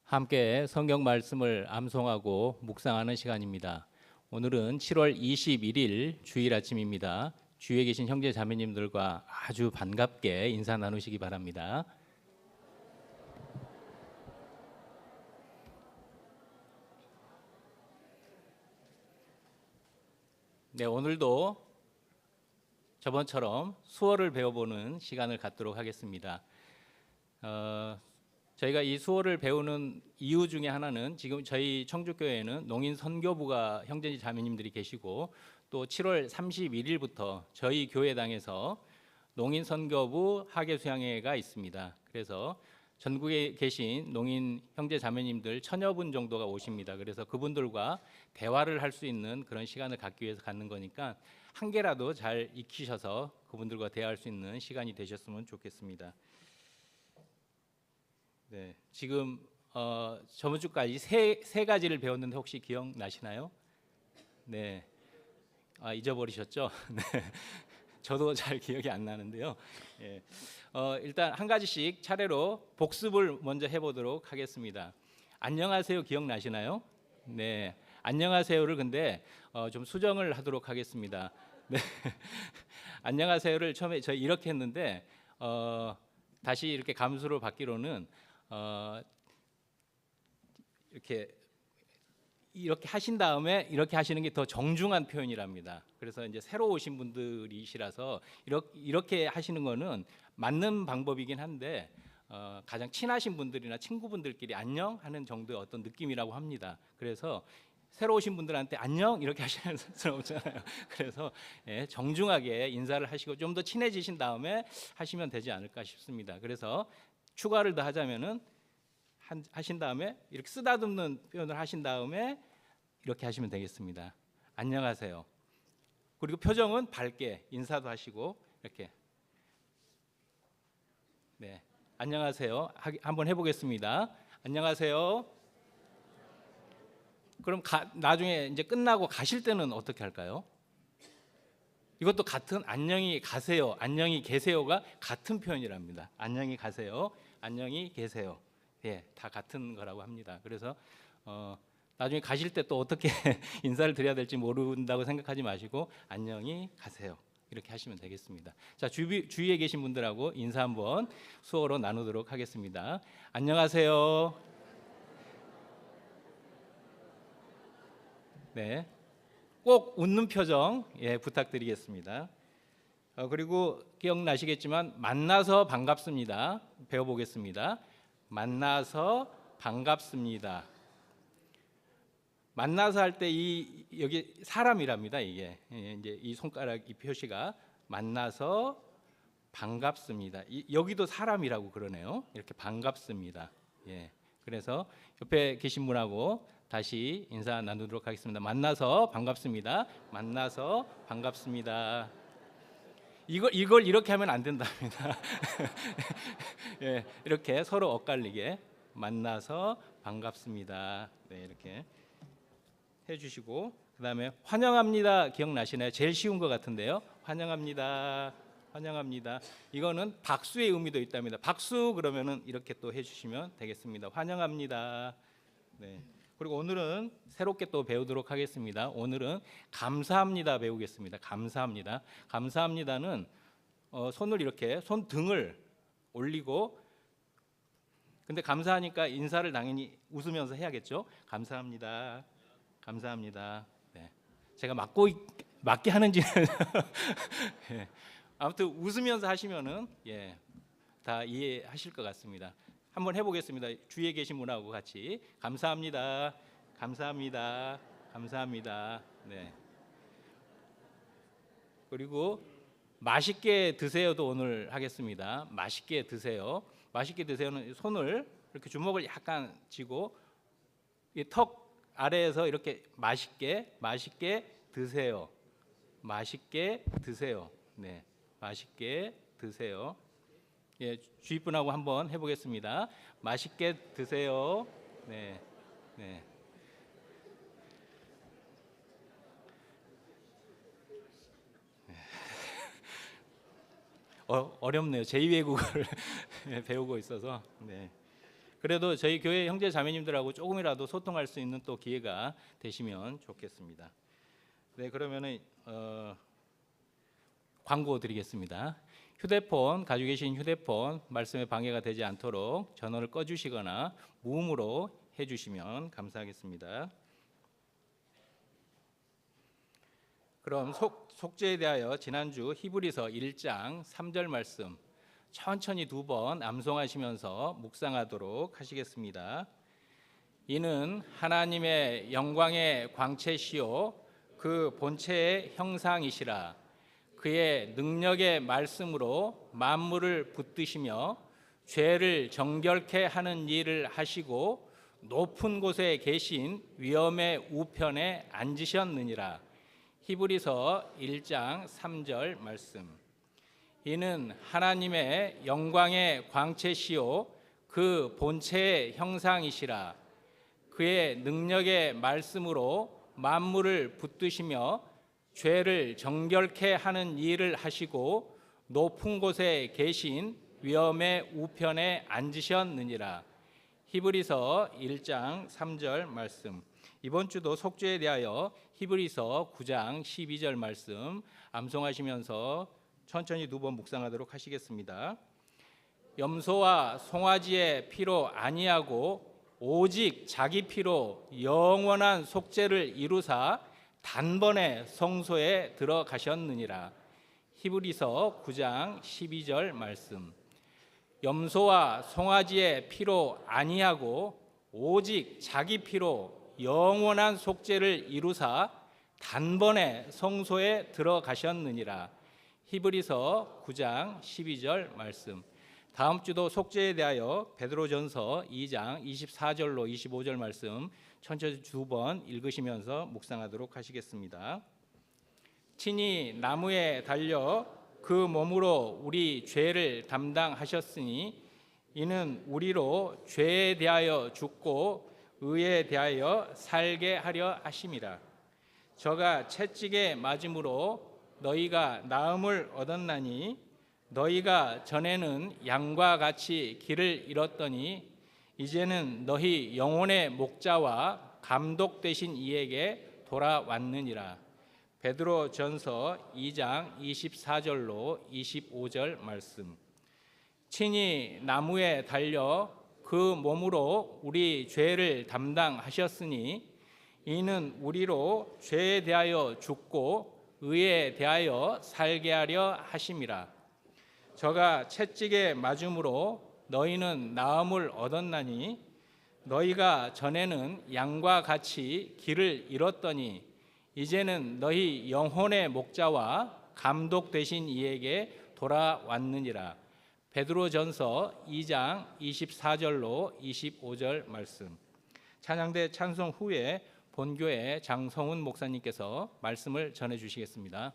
함께 성경 말씀을 암송하고 묵상하는 시간입니다. 오늘은 7월 21일 주일 아침입니다. 주위에 계신 형제 자매님들과 아주 반갑게 인사 나누시기 바랍니다. 네, 오늘도 저번처럼 수어를 배워보는 시간을 갖도록 하겠습니다. 저희가 이 수어를 배우는 이유 중에 하나는 지금 저희 청주교회에는 농인 선교부가 형제 자매님들이 계시고 또 7월 31일부터 저희 교회당에서 농인 선교부 학예 수양회가 있습니다. 그래서 전국에 계신 농인 형제 자매님들 1000여 분 정도가 오십니다. 그래서 그분들과 대화를 할 수 있는 그런 시간을 갖기 위해서 갖는 거니까 한 개라도 잘 익히셔서 그분들과 대화할 수 있는 시간이 되셨으면 좋겠습니다. 네, 지금 저번 주까지 세 가지를 배웠는데 혹시 기억나시나요? 네, 잊어버리셨죠? 네, 저도 잘 기억이 안 나는데요. 예, 일단 한 가지씩 차례로 복습을 먼저 해보도록 하겠습니다. 안녕하세요 기억나시나요? 네, 안녕하세요를 근데 좀 수정을 하도록 하겠습니다. 네, 안녕하세요를 처음에 저희 이렇게 했는데 다시 이렇게 감수를 받기로는 이렇게 하신 다음에 이렇게 하시는 게 더 정중한 표현이랍니다. 그래서 이제 새로 오신 분들이시라서 이렇게 하시는 거는 맞는 방법이긴 한데 가장 친하신 분들이나 친구분들끼리 안녕 하는 정도의 어떤 느낌이라고 합니다. 그래서 새로 오신 분들한테 안녕 이렇게 하시는 수는 없잖아요. 그래서 정중하게 인사를 하시고 좀 더 친해지신 다음에 하시면 되지 않을까 싶습니다. 그래서 추가를 더 하자면은 하신 다음에 이렇게 쓰다듬는 표현을 하신 다음에 이렇게 하시면 되겠습니다. 안녕하세요. 그리고 표정은 밝게 인사도 하시고 이렇게 네 안녕하세요 한번 해보겠습니다. 안녕하세요. 그럼 나중에 이제 끝나고 가실 때는 어떻게 할까요? 이것도 같은 안녕히 가세요, 안녕히 계세요가 같은 표현이랍니다. 안녕히 가세요, 안녕히 계세요. 예, 다 같은 거라고 합니다. 그래서 나중에 가실 때 또 어떻게 인사를 드려야 될지 모른다고 생각하지 마시고 안녕히 가세요 이렇게 하시면 되겠습니다. 자, 주위에 계신 분들하고 인사 한번 수어로 나누도록 하겠습니다. 안녕하세요. 네, 꼭 웃는 표정 부탁드리겠습니다. 그리고 기억나시겠지만 만나서 반갑습니다. 배워보겠습니다. 만나서 반갑습니다. 만나서 할 때 여기 사람이랍니다. 이게 이제 이 손가락 이 표시가 만나서 반갑습니다. 여기도 사람이라고 그러네요. 이렇게 반갑습니다. 예. 그래서 옆에 계신 분하고 다시 인사 나누도록 하겠습니다. 만나서 반갑습니다. 만나서 반갑습니다. 이걸 이렇게 하면 안 된답니다. 예, 이렇게 서로 엇갈리게 만나서 반갑습니다. 네, 이렇게 해주시고 그다음에 환영합니다. 기억나시나요? 제일 쉬운 것 같은데요. 환영합니다. 환영합니다. 이거는 박수의 의미도 있답니다. 박수 그러면은 이렇게 또 해주시면 되겠습니다. 환영합니다. 네. 그리고 오늘은 새롭게 또 배우도록 하겠습니다. 오늘은 감사합니다 배우겠습니다. 감사합니다. 감사합니다는 손을 이렇게 손등을 올리고 근데 감사하니까 인사를 당연히 웃으면서 해야겠죠. 감사합니다. 감사합니다. 네. 제가 맞게 하는지는 예. 아무튼 웃으면서 하시면은 다 이해하실 것 같습니다. 한번 해보겠습니다. 주위에 계신 분하고 같이 감사합니다. 감사합니다. 감사합니다. 네. 그리고 맛있게 드세요도 오늘 하겠습니다. 맛있게 드세요. 맛있게 드세요는 손을 이렇게 주먹을 약간 쥐고 이 턱 아래에서 이렇게 맛있게 드세요. 맛있게 드세요. 네, 맛있게 드세요. 예, 주위 분하고 한번 해보겠습니다. 맛있게 드세요. 네, 네. 어렵네요. 제2외국어를 배우고 있어서. 네. 그래도 저희 교회 형제 자매님들하고 조금이라도 소통할 수 있는 또 기회가 되시면 좋겠습니다. 네, 그러면은 광고 드리겠습니다. 휴대폰, 가지고 계신 휴대폰 말씀에 방해가 되지 않도록 전원을 꺼주시거나 무음으로 해주시면 감사하겠습니다. 그럼 속죄에 대하여 지난주 히브리서 1장 3절 말씀 천천히 2번 암송하시면서 묵상하도록 하시겠습니다. 이는 하나님의 영광의 광채시요 그 본체의 형상이시라. 그의 능력의 말씀으로 만물을 붙드시며 죄를 정결케 하는 일을 하시고 높은 곳에 계신 위엄의 우편에 앉으셨느니라. 히브리서 1장 3절 말씀. 이는 하나님의 영광의 광채시요 그 본체의 형상이시라. 그의 능력의 말씀으로 만물을 붙드시며 죄를 정결케 하는 일을 하시고 높은 곳에 계신 위엄의 우편에 앉으셨느니라. 히브리서 1장 3절 말씀. 이번 주도 속죄에 대하여 히브리서 9장 12절 말씀 암송하시면서 천천히 2번 묵상하도록 하시겠습니다. 염소와 송아지의 피로 아니하고 오직 자기 피로 영원한 속죄를 이루사 단번에 성소에 들어가셨느니라. 히브리서 9장 12절 말씀. 염소와 송아지의 피로 아니하고 오직 자기 피로 영원한 속죄를 이루사 단번에 성소에 들어가셨느니라. 히브리서 9장 12절 말씀. 다음 주도 속죄에 대하여 베드로전서 2장 24절로 25절 말씀 천천히 2번 읽으시면서 묵상하도록 하시겠습니다. 친히 나무에 달려 그 몸으로 우리 죄를 담당하셨으니 이는 우리로 죄에 대하여 죽고 의에 대하여 살게 하려 하심이라. 저가 채찍에 맞음으로 너희가 나음을 얻었나니 너희가 전에는 양과 같이 길을 잃었더니 이제는 너희 영혼의 목자와 감독 되신 이에게 돌아왔느니라. 베드로전서 2장 24절로 25절 말씀. 친히 나무에 달려 그 몸으로 우리 죄를 담당하셨으니 이는 우리로 죄에 대하여 죽고 의에 대하여 살게 하려 하심이라. 저가 채찍에 맞음으로 너희는 나음을 얻었나니 너희가 전에는 양과 같이 길을 잃었더니 이제는 너희 영혼의 목자와 감독 되신 이에게 돌아왔느니라. 베드로전서 2장 24절로 25절 말씀. 찬양대 찬송 후에 본교회 장성훈 목사님께서 말씀을 전해 주시겠습니다.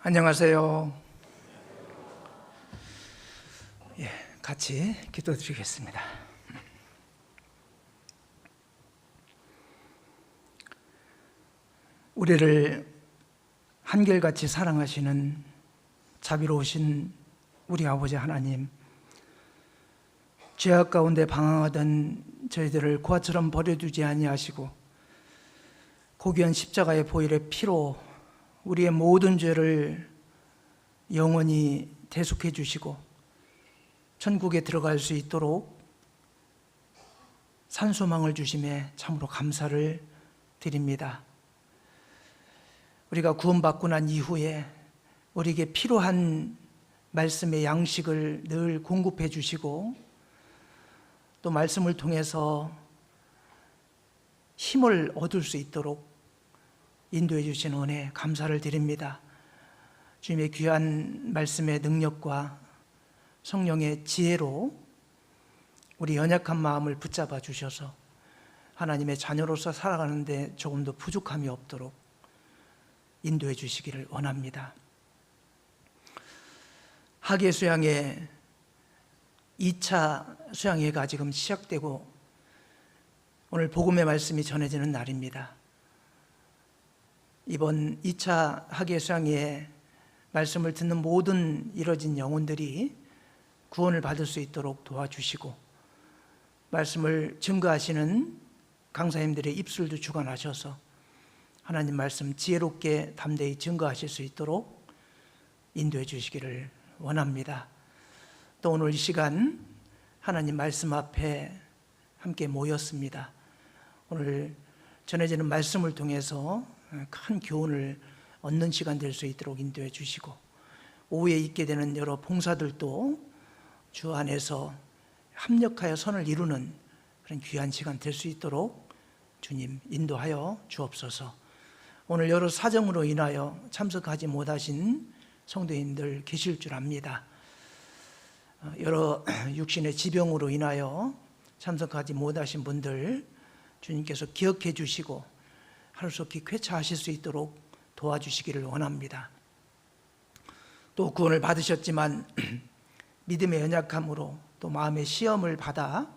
안녕하세요. 같이 기도드리겠습니다. 우리를 한결같이 사랑하시는 자비로우신 우리 아버지 하나님, 죄악 가운데 방황하던 저희들을 고아처럼 버려두지 아니하시고 고귀한 십자가의 보혈의 피로 우리의 모든 죄를 영원히 대속해 주시고 천국에 들어갈 수 있도록 산소망을 주심에 참으로 감사를 드립니다. 우리가 구원받고 난 이후에 우리에게 필요한 말씀의 양식을 늘 공급해 주시고 또 말씀을 통해서 힘을 얻을 수 있도록 인도해 주신 은혜 감사를 드립니다. 주님의 귀한 말씀의 능력과 성령의 지혜로 우리 연약한 마음을 붙잡아 주셔서 하나님의 자녀로서 살아가는데 조금 더 부족함이 없도록 인도해 주시기를 원합니다. 학예 수양회 2차 수양회가 지금 시작되고 오늘 복음의 말씀이 전해지는 날입니다. 이번 2차 학예 수양회에 말씀을 듣는 모든 이뤄진 영혼들이 구원을 받을 수 있도록 도와주시고 말씀을 증거하시는 강사님들의 입술도 주관하셔서 하나님 말씀 지혜롭게 담대히 증거하실 수 있도록 인도해 주시기를 원합니다. 또 오늘 이 시간 하나님 말씀 앞에 함께 모였습니다. 오늘 전해지는 말씀을 통해서 큰 교훈을 얻는 시간 될 수 있도록 인도해 주시고 오후에 있게 되는 여러 봉사들도 주 안에서 합력하여 선을 이루는 그런 귀한 시간 될 수 있도록 주님 인도하여 주옵소서. 오늘 여러 사정으로 인하여 참석하지 못하신 성도님들 계실 줄 압니다. 여러 육신의 지병으로 인하여 참석하지 못하신 분들 주님께서 기억해 주시고 하루속히 쾌차하실 수 있도록 도와주시기를 원합니다. 또 구원을 받으셨지만 믿음의 연약함으로 또 마음의 시험을 받아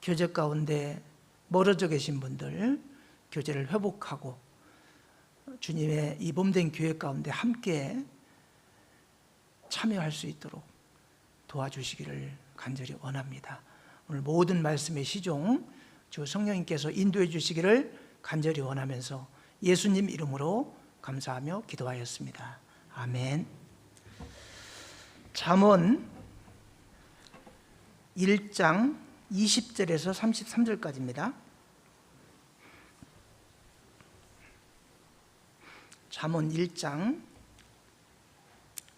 교제 가운데 멀어져 계신 분들 교제를 회복하고 주님의 이 몸된 교회 가운데 함께 참여할 수 있도록 도와주시기를 간절히 원합니다. 오늘 모든 말씀의 시종 주 성령님께서 인도해 주시기를 간절히 원하면서 예수님 이름으로 감사하며 기도하였습니다. 아멘. 잠언 1장 20절에서 33절까지입니다. 잠언 1장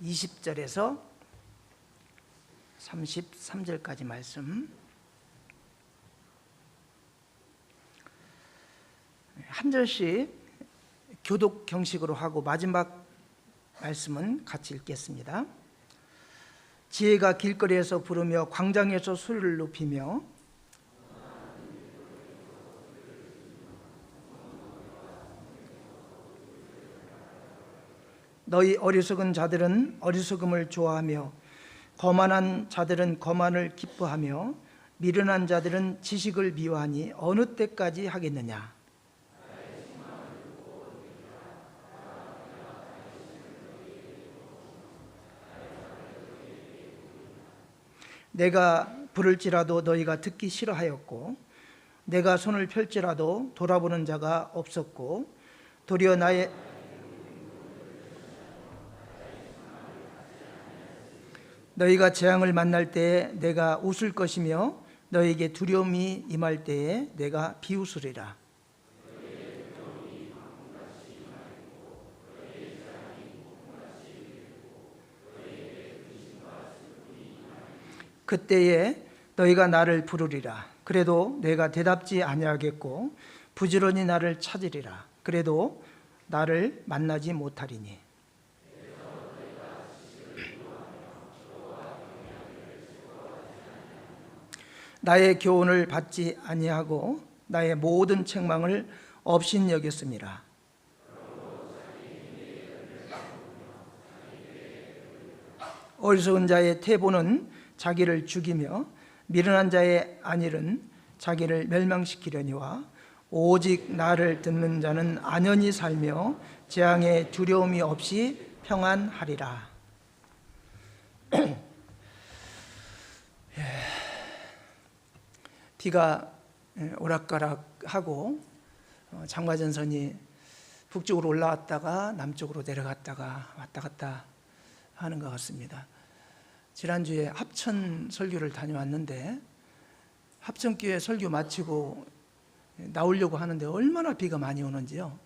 20절에서 33절까지 말씀 한 절씩 교독 형식으로 하고 마지막 말씀은 같이 읽겠습니다. 지혜가 길거리에서 부르며 광장에서 소리를 높이며 너희 어리석은 자들은 어리석음을 좋아하며 거만한 자들은 거만을 기뻐하며 미련한 자들은 지식을 미워하니 어느 때까지 하겠느냐. 내가 부를지라도 너희가 듣기 싫어하였고 내가 손을 펼지라도 돌아보는 자가 없었고 도리어 너희가 재앙을 만날 때에 내가 웃을 것이며 너희에게 두려움이 임할 때에 내가 비웃으리라. 그때에 너희가 나를 부르리라. 그래도 내가 대답지 아니하겠고 부지런히 나를 찾으리라. 그래도 나를 만나지 못하리니. 나의 교훈을 받지 아니하고 나의 모든 책망을 업신여겼음이라. 어리석은 자의 태보는 자기를 죽이며 미련한 자의 안일은 자기를 멸망시키려니와 오직 나를 듣는 자는 안연히 살며 재앙의 두려움이 없이 평안하리라. 비가 오락가락하고 장마전선이 북쪽으로 올라왔다가 남쪽으로 내려갔다가 왔다 갔다 하는 것 같습니다. 지난주에 합천 설교를 다녀왔는데 합천교회 설교 마치고 나오려고 하는데 얼마나 비가 많이 오는지요.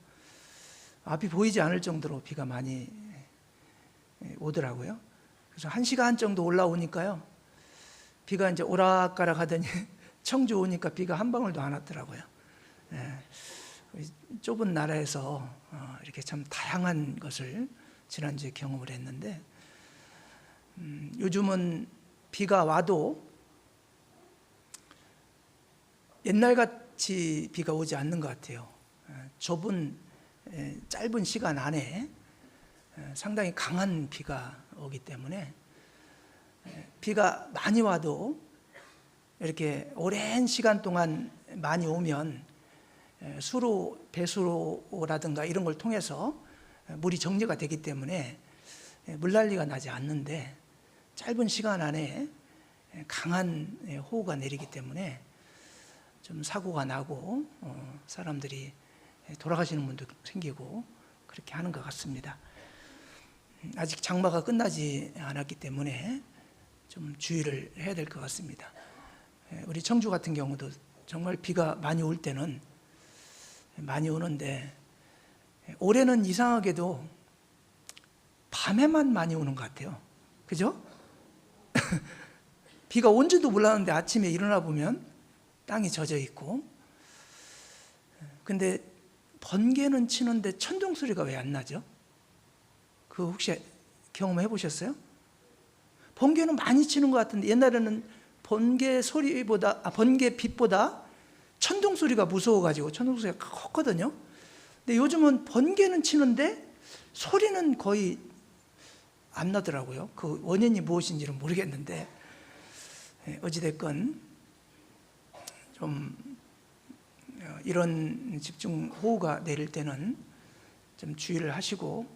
앞이 보이지 않을 정도로 비가 많이 오더라고요. 그래서 1시간 정도 올라오니까요, 비가 이제 오락가락 하더니 청주 오니까 비가 한 방울도 안 왔더라고요. 좁은 나라에서 이렇게 참 다양한 것을 지난주에 경험을 했는데, 요즘은 비가 와도 옛날같이 비가 오지 않는 것 같아요. 좁은 짧은 시간 안에 상당히 강한 비가 오기 때문에 비가 많이 와도 이렇게 오랜 시간 동안 많이 오면 수로, 배수로라든가 이런 걸 통해서 물이 정리가 되기 때문에 물난리가 나지 않는데, 짧은 시간 안에 강한 호우가 내리기 때문에 좀 사고가 나고 사람들이 돌아가시는 분도 생기고 그렇게 하는 것 같습니다. 아직 장마가 끝나지 않았기 때문에 좀 주의를 해야 될 것 같습니다. 우리 청주 같은 경우도 정말 비가 많이 올 때는 많이 오는데, 올해는 이상하게도 밤에만 많이 오는 것 같아요. 그죠? 비가 온지도 몰랐는데 아침에 일어나 보면 땅이 젖어 있고, 근데 번개는 치는데 천둥 소리가 왜 안 나죠? 그 혹시 경험해 보셨어요? 번개는 많이 치는 것 같은데, 옛날에는 번개 소리보다, 번개 빛보다 천둥 소리가 무서워가지고 천둥 소리가 컸거든요. 근데 요즘은 번개는 치는데 소리는 거의 안 나더라고요. 그 원인이 무엇인지는 모르겠는데, 어찌됐건 좀 이런 집중 호우가 내릴 때는 좀 주의를 하시고,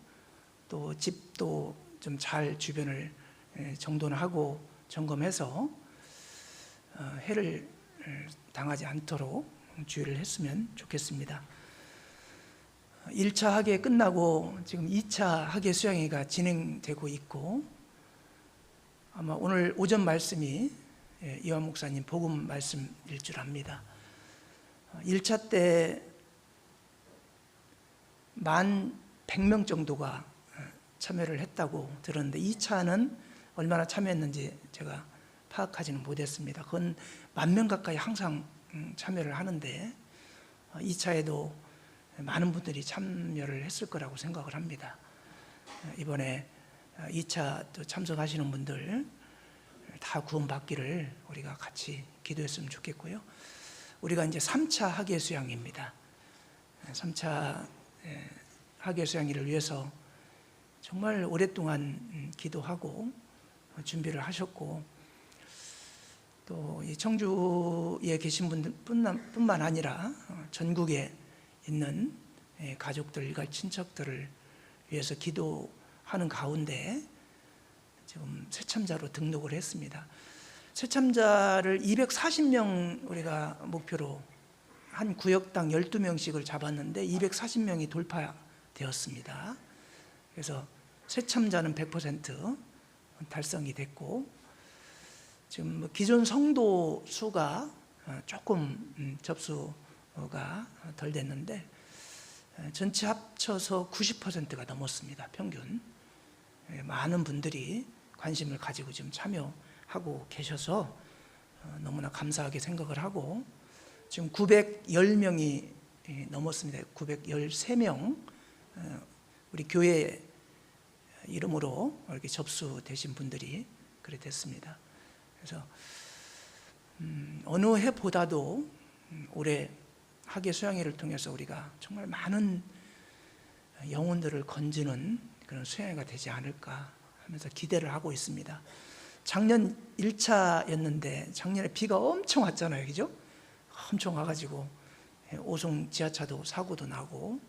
또 집도 좀 잘 주변을 정돈하고 점검해서 해를 당하지 않도록 주의를 했으면 좋겠습니다. 1차 학예 끝나고 지금 2차 학예 수양회가 진행되고 있고, 아마 오늘 오전 말씀이 이완 목사님 복음 말씀일 줄 압니다. 1차 때 1,100명 정도가 참여를 했다고 들었는데, 2차는 얼마나 참여했는지 제가 파악하지는 못했습니다. 그건 10,000명 가까이 항상 참여를 하는데, 2차에도 많은 분들이 참여를 했을 거라고 생각을 합니다. 이번에 2차 또 참석하시는 분들 다 구원받기를 우리가 같이 기도했으면 좋겠고요. 우리가 이제 3차 학예 수양입니다. 3차 학예 수양일을 위해서 정말 오랫동안 기도하고 준비를 하셨고, 또 이 청주에 계신 분들뿐만 아니라 전국에 있는 가족들, 일가 친척들을 위해서 기도하는 가운데 지금 새참자로 등록을 했습니다. 새참자를 240명 우리가 목표로 한 구역당 12명씩을 잡았는데 240명이 돌파되었습니다. 그래서 새참자는 100% 달성이 됐고, 지금 기존 성도 수가 조금 접수가 덜 됐는데 전체 합쳐서 90%가 넘었습니다. 평균. 많은 분들이 관심을 가지고 지금 참여하고 계셔서 너무나 감사하게 생각을 하고, 지금 910명이 넘었습니다. 913명 우리 교회 이름으로 이렇게 접수되신 분들이 그래 됐습니다. 그래서 어느 해보다도 올해 학예 수양회를 통해서 우리가 정말 많은 영혼들을 건지는 그런 수양회가 되지 않을까 하면서 기대를 하고 있습니다. 작년 1차였는데 작년에 비가 엄청 왔잖아요, 그죠? 엄청 와가지고 오송 지하차도 사고도 나고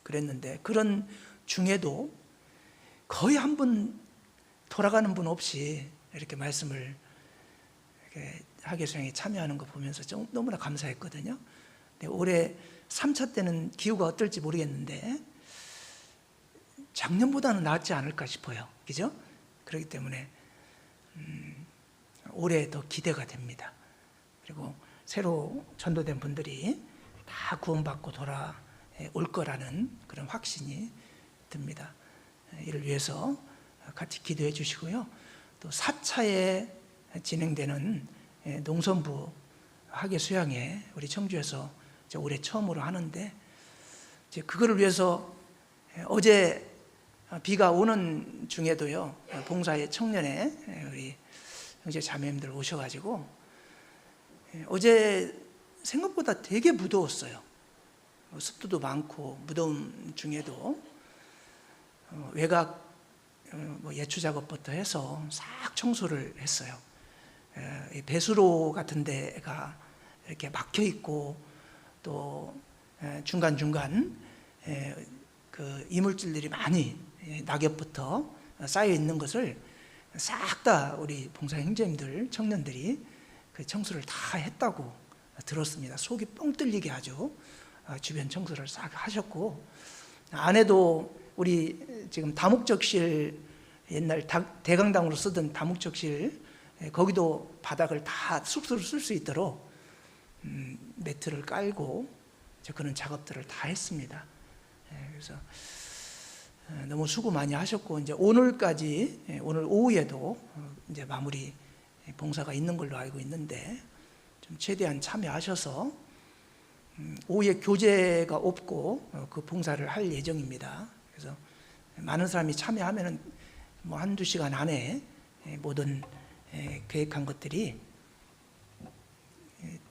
그랬는데, 그런 중에도 거의 한 분 돌아가는 분 없이 이렇게 말씀을 이렇게 학예 수양에 참여하는 거 보면서 너무나 감사했거든요. 근데 올해 3차 때는 기후가 어떨지 모르겠는데 작년보다는 낫지 않을까 싶어요, 그죠? 그렇기 때문에 올해 더 기대가 됩니다. 그리고 새로 전도된 분들이 다 구원받고 돌아올 거라는 그런 확신이 듭니다. 이를 위해서 같이 기도해 주시고요. 또 4차에 진행되는 농선부 학예 수양회, 우리 청주에서 올해 처음으로 하는데, 이제 그거를 위해서 어제 비가 오는 중에도요, 봉사의 청년회 우리 형제 자매님들 오셔가지고 어제 생각보다 되게 무더웠어요. 습도도 많고 무더움 중에도 외곽 예추 작업부터 해서 싹 청소를 했어요. 배수로 같은 데가 이렇게 막혀 있고 또 중간중간 그 이물질들이 많이 낙엽부터 쌓여 있는 것을 싹 다 우리 봉사 형제님들, 청년들이 그 청소를 다 했다고 들었습니다. 속이 뻥 뚫리게 아주 주변 청소를 싹 하셨고, 안에도 우리 지금 다목적실, 옛날 대강당으로 쓰던 다목적실, 거기도 바닥을 다 숙소로 쓸 수 있도록 매트를 깔고 그런 작업들을 다 했습니다. 그래서 너무 수고 많이 하셨고, 이제 오늘까지, 오늘 오후에도 이제 마무리 봉사가 있는 걸로 알고 있는데 좀 최대한 참여하셔서 오후에 교재가 없고 그 봉사를 할 예정입니다. 그래서 많은 사람이 참여하면은 뭐 한두 시간 안에 모든 계획한 것들이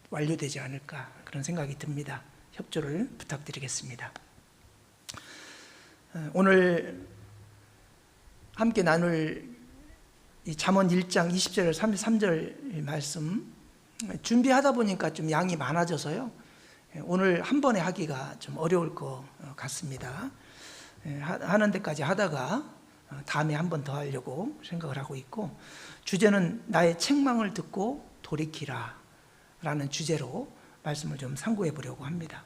완료되지 않을까, 그런 생각이 듭니다. 협조를 부탁드리겠습니다. 오늘 함께 나눌 이 잠언 1장 20절 33절 말씀 준비하다 보니까 좀 양이 많아져서요, 오늘 한 번에 하기가 좀 어려울 것 같습니다. 하는 데까지 하다가 다음에 한 번 더 하려고 생각을 하고 있고, 주제는 나의 책망을 듣고 돌이키라 라는 주제로 말씀을 좀 상고해 보려고 합니다.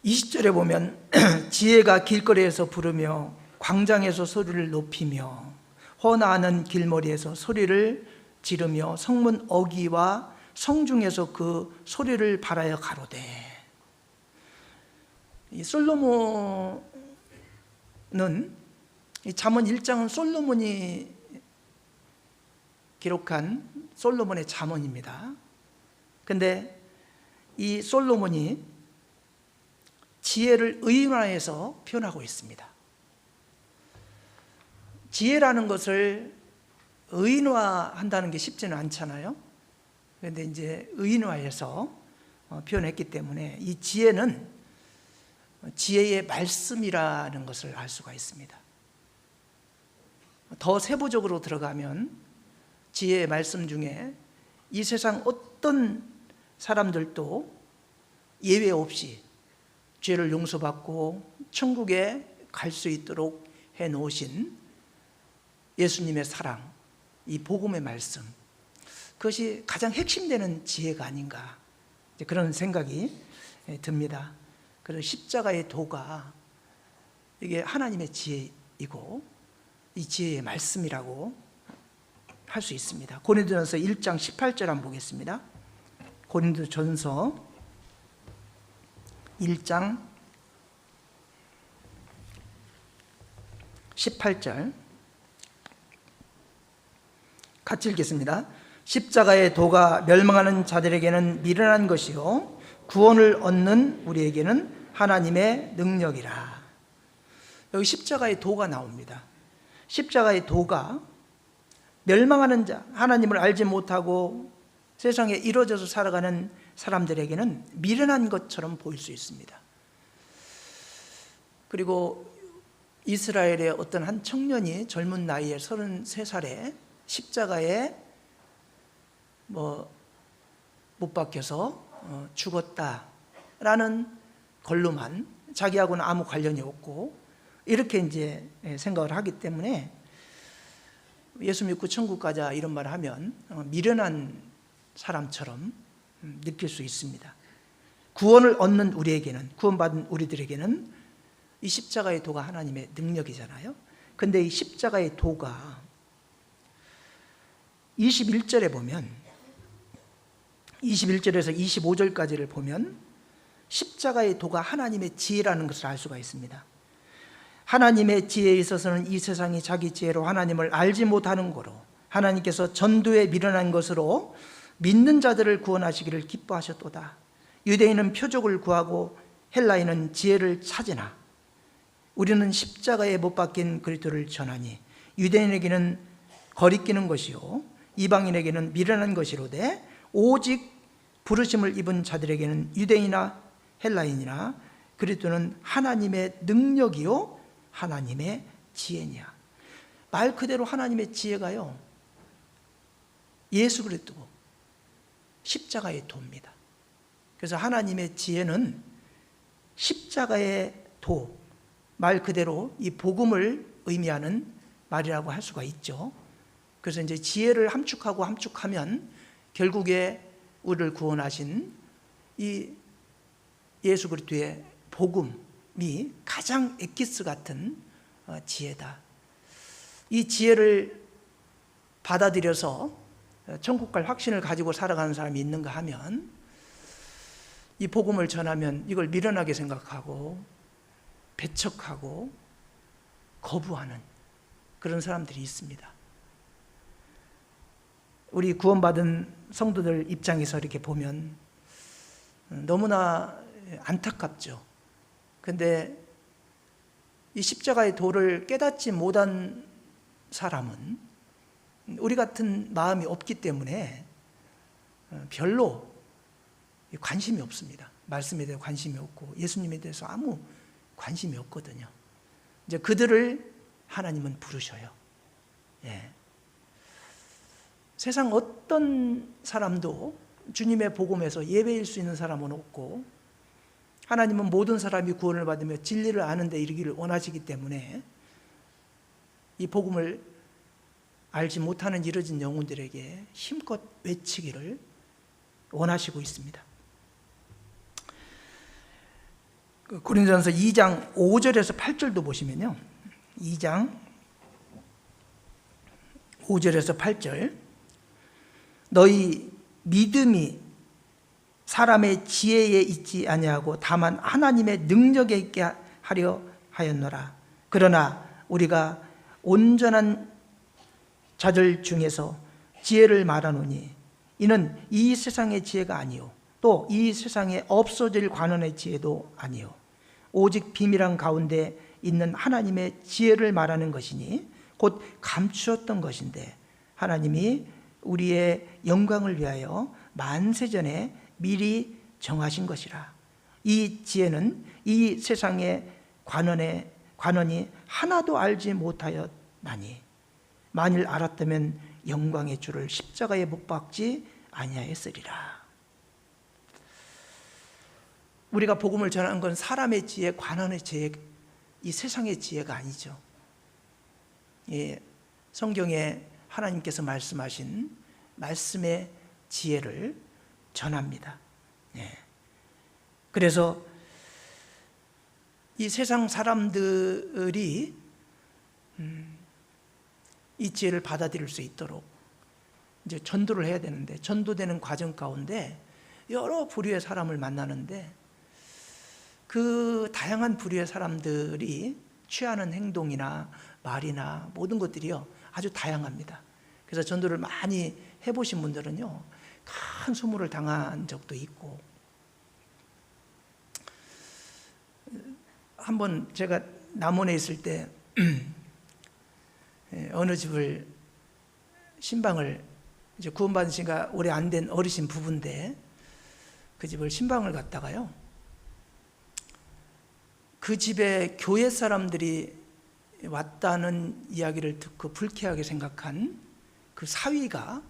20절에 보면 지혜가 길거리에서 부르며 광장에서 소리를 높이며 헌화하는 길머리에서 소리를 지르며 성문 어귀와 성중에서 그 소리를 발하여 가로되. 이 솔로몬은, 이 잠언 1장은 솔로몬이 기록한 솔로몬의 잠언입니다. 근데 이 솔로몬이 지혜를 의인화해서 표현하고 있습니다. 지혜라는 것을 의인화한다는 게 쉽지는 않잖아요. 그런데 이제 의인화해서 표현했기 때문에 이 지혜는 지혜의 말씀이라는 것을 알 수가 있습니다. 더 세부적으로 들어가면 지혜의 말씀 중에 이 세상 어떤 사람들도 예외 없이 죄를 용서받고 천국에 갈 수 있도록 해놓으신 예수님의 사랑, 이 복음의 말씀, 그것이 가장 핵심되는 지혜가 아닌가, 그런 생각이 듭니다. 그래서 십자가의 도가 이게 하나님의 지혜이고 이 지혜의 말씀이라고 할 수 있습니다. 고린도전서 1장 18절 한번 보겠습니다. 고린도전서 1장 18절 같이 읽겠습니다. 십자가의 도가 멸망하는 자들에게는 미련한 것이요 구원을 얻는 우리에게는 하나님의 능력이라. 여기 십자가의 도가 나옵니다. 십자가의 도가 멸망하는 자, 하나님을 알지 못하고 세상에 이루어져서 살아가는 사람들에게는 미련한 것처럼 보일 수 있습니다. 그리고 이스라엘의 어떤 한 청년이 젊은 나이에 33살에 십자가에 못 박혀서 죽었다라는 걸로만, 자기하고는 아무 관련이 없고 이렇게 이제 생각을 하기 때문에 예수 믿고 천국 가자 이런 말을 하면 미련한 사람처럼 느낄 수 있습니다. 구원을 얻는 우리에게는, 구원받은 우리들에게는 이 십자가의 도가 하나님의 능력이잖아요. 근데 이 십자가의 도가 21절에 보면, 21절에서 25절까지를 보면 십자가의 도가 하나님의 지혜라는 것을 알 수가 있습니다. 하나님의 지혜에 있어서는 이 세상이 자기 지혜로 하나님을 알지 못하는 거로 하나님께서 전도에 미련한 것으로 믿는 자들을 구원하시기를 기뻐하셨도다. 유대인은 표적을 구하고 헬라인은 지혜를 찾으나 우리는 십자가에 못 박힌 그리스도를 전하니 유대인에게는 거리끼는 것이요 이방인에게는 미련한 것이로되 오직 부르심을 입은 자들에게는 유대인이나 헬라인이나 그리스도는 하나님의 능력이요 하나님의 지혜냐. 말 그대로 하나님의 지혜가요 예수 그리스도고 십자가의 도입니다. 그래서 하나님의 지혜는 십자가의 도, 말 그대로 이 복음을 의미하는 말이라고 할 수가 있죠. 그래서 이제 지혜를 함축하고 함축하면 결국에 우리를 구원하신 이 예수 그리스도의 복음이 가장 엑기스 같은 지혜다. 이 지혜를 받아들여서 천국 갈 확신을 가지고 살아가는 사람이 있는가 하면 이 복음을 전하면 이걸 미련하게 생각하고 배척하고 거부하는 그런 사람들이 있습니다. 우리 구원받은 성도들 입장에서 이렇게 보면 너무나 안타깝죠. 근데 이 십자가의 도를 깨닫지 못한 사람은 우리 같은 마음이 없기 때문에 별로 관심이 없습니다. 말씀에 대해 관심이 없고 예수님에 대해서 아무 관심이 없거든요. 이제 그들을 하나님은 부르셔요. 예. 세상 어떤 사람도 주님의 복음에서 예배일 수 있는 사람은 없고 하나님은 모든 사람이 구원을 받으며 진리를 아는 데 이르기를 원하시기 때문에 이 복음을 알지 못하는 이러진 영혼들에게 힘껏 외치기를 원하시고 있습니다. 고린도전서 2장 5절에서 8절도 보시면요. 2장 5절에서 8절 너희 믿음이 사람의 지혜에 있지 아니하고 다만 하나님의 능력에 있게 하려 하였노라. 그러나 우리가 온전한 자들 중에서 지혜를 말하노니 이는 이 세상의 지혜가 아니요 또 이 세상에 없어질 관원의 지혜도 아니요 오직 비밀한 가운데 있는 하나님의 지혜를 말하는 것이니 곧 감추었던 것인데 하나님이 우리의 영광을 위하여 만세전에 미리 정하신 것이라. 이 지혜는 이 세상의 관원이 하나도 알지 못하였나니 만일 알았다면 영광의 주를 십자가에 못 박지 아니하였으리라. 우리가 복음을 전하는 건 사람의 지혜, 관원의 지혜, 이 세상의 지혜가 아니죠. 예, 성경에 하나님께서 말씀하신 말씀의 지혜를 전합니다. 예. 그래서 이 세상 사람들이 이 지혜를 받아들일 수 있도록 이제 전도를 해야 되는데 전도되는 과정 가운데 여러 부류의 사람을 만나는데 그 다양한 부류의 사람들이 취하는 행동이나 말이나 모든 것들이요 아주 다양합니다. 그래서 전도를 많이 해보신 분들은요 큰 수모를 당한 적도 있고 한번 제가 남원에 있을 때 어느 집을 신방을 이제 구원받은 지가 오래 안 된 어르신 부부인데 그 집을 신방을 갔다가요 그 집에 교회 사람들이 왔다는 이야기를 듣고 불쾌하게 생각한 그 사위가